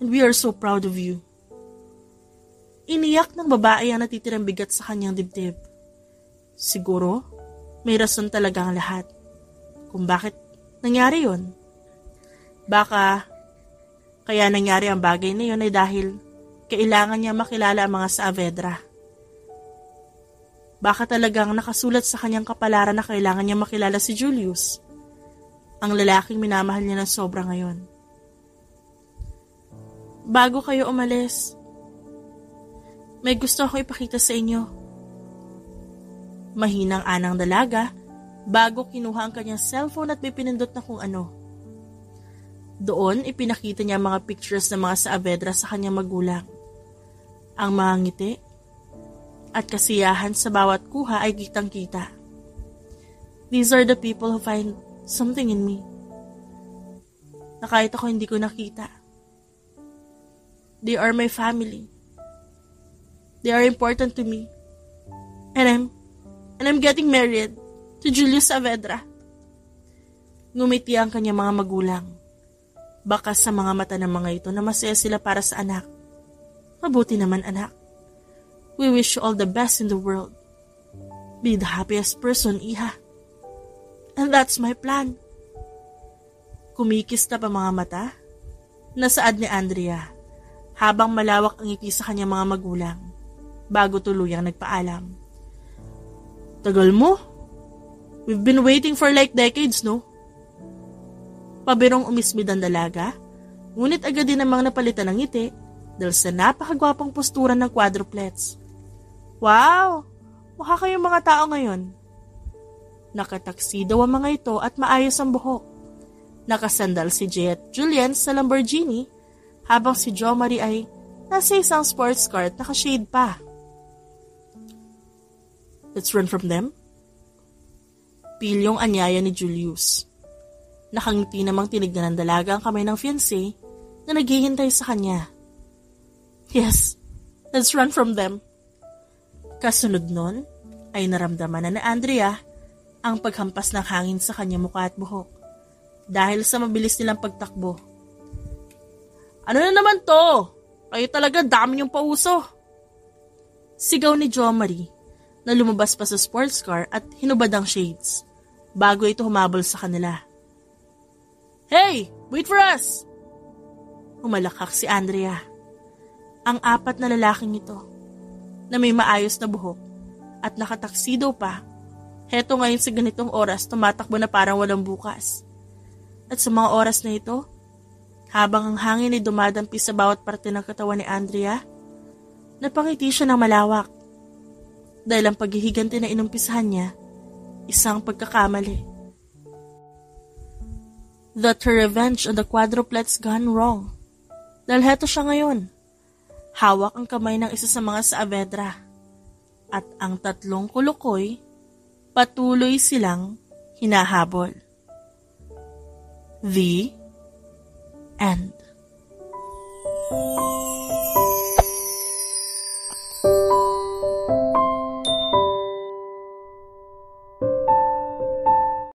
And we are so proud of you. Iniyak ng babae ang natitirang bigat sa kanyang dibdib. Siguro, may rason talaga ang lahat kung bakit nangyari yon. Baka kaya nangyari ang bagay na yon ay dahil kailangan niya makilala ang mga Saavedra. Baka talagang nakasulat sa kanyang kapalaran na kailangan niya makilala si Julius, ang lalaking minamahal niya ng sobra ngayon. Bago kayo umalis, may gusto akong ipakita sa inyo. Mahinang anang dalaga bago kinuha ang kanyang cellphone at may pinindot na kung ano. Doon, ipinakita niya mga pictures ng mga Saavedra sa kanyang magulang. Ang mga ngiti at kasiyahan sa bawat kuha ay kitang-kita. These are the people who find something in me na kahit ako hindi ko nakita. They are my family. They are important to me. And I'm getting married to Julius Saavedra. Ngumiti ang kanyang mga magulang. Bakas sa mga mata ng mga ito na masaya sila para sa anak. Mabuti naman, anak. We wish you all the best in the world. Be the happiest person, Iha. And that's my plan. Kumikis na pa mga mata. Nasaad ni Andrea habang malawak ang ngiti sa kanyang mga magulang bago tuluyang nagpaalam. Tagal mo? We've been waiting for like decades, no? Pabirong umismid ang dalaga, ngunit agad din namang napalitan ng ngiti dahil sa napakagwapong postura ng quadruplets. Wow! Mukha kayong mga tao ngayon. Nakataksido ang mga ito at maayos ang buhok. Nakasandal si Jay at Julian sa Lamborghini habang si Jo Marie ay nasa isang sports car at nakashade pa. Let's run from them. Pilyong anyaya ni Julius. Nakangiti namang tinignan ng dalaga ang kamay ng fiancé na naghihintay sa kanya. Yes, let's run from them. Kasunod nun ay naramdaman na ni Andrea ang paghampas ng hangin sa kanyang mukha at buhok dahil sa mabilis nilang pagtakbo. Ano na naman to? Kayo talaga dami niyong pauso. Sigaw ni Jo Marie na lumabas pa sa sports car at hinubad ang shades bago ito humabol sa kanila. Hey! Wait for us! Humalakak si Andrea. Ang apat na lalaking ito na may maayos na buhok at nakataksido pa, heto ngayon sa ganitong oras tumatakbo na parang walang bukas. At sa mga oras na ito, habang ang hangin ay dumadampi sa bawat parte ng katawan ni Andrea, napangiti siya ng malawak. Dahil ang paghihiganti na inumpisahan niya, isang pagkakamali. That her revenge on the quadruplets gone wrong. Dahil heto siya ngayon. Hawak ang kamay ng isa sa mga Saavedra. At ang tatlong kulukoy, patuloy silang hinahabol. The end.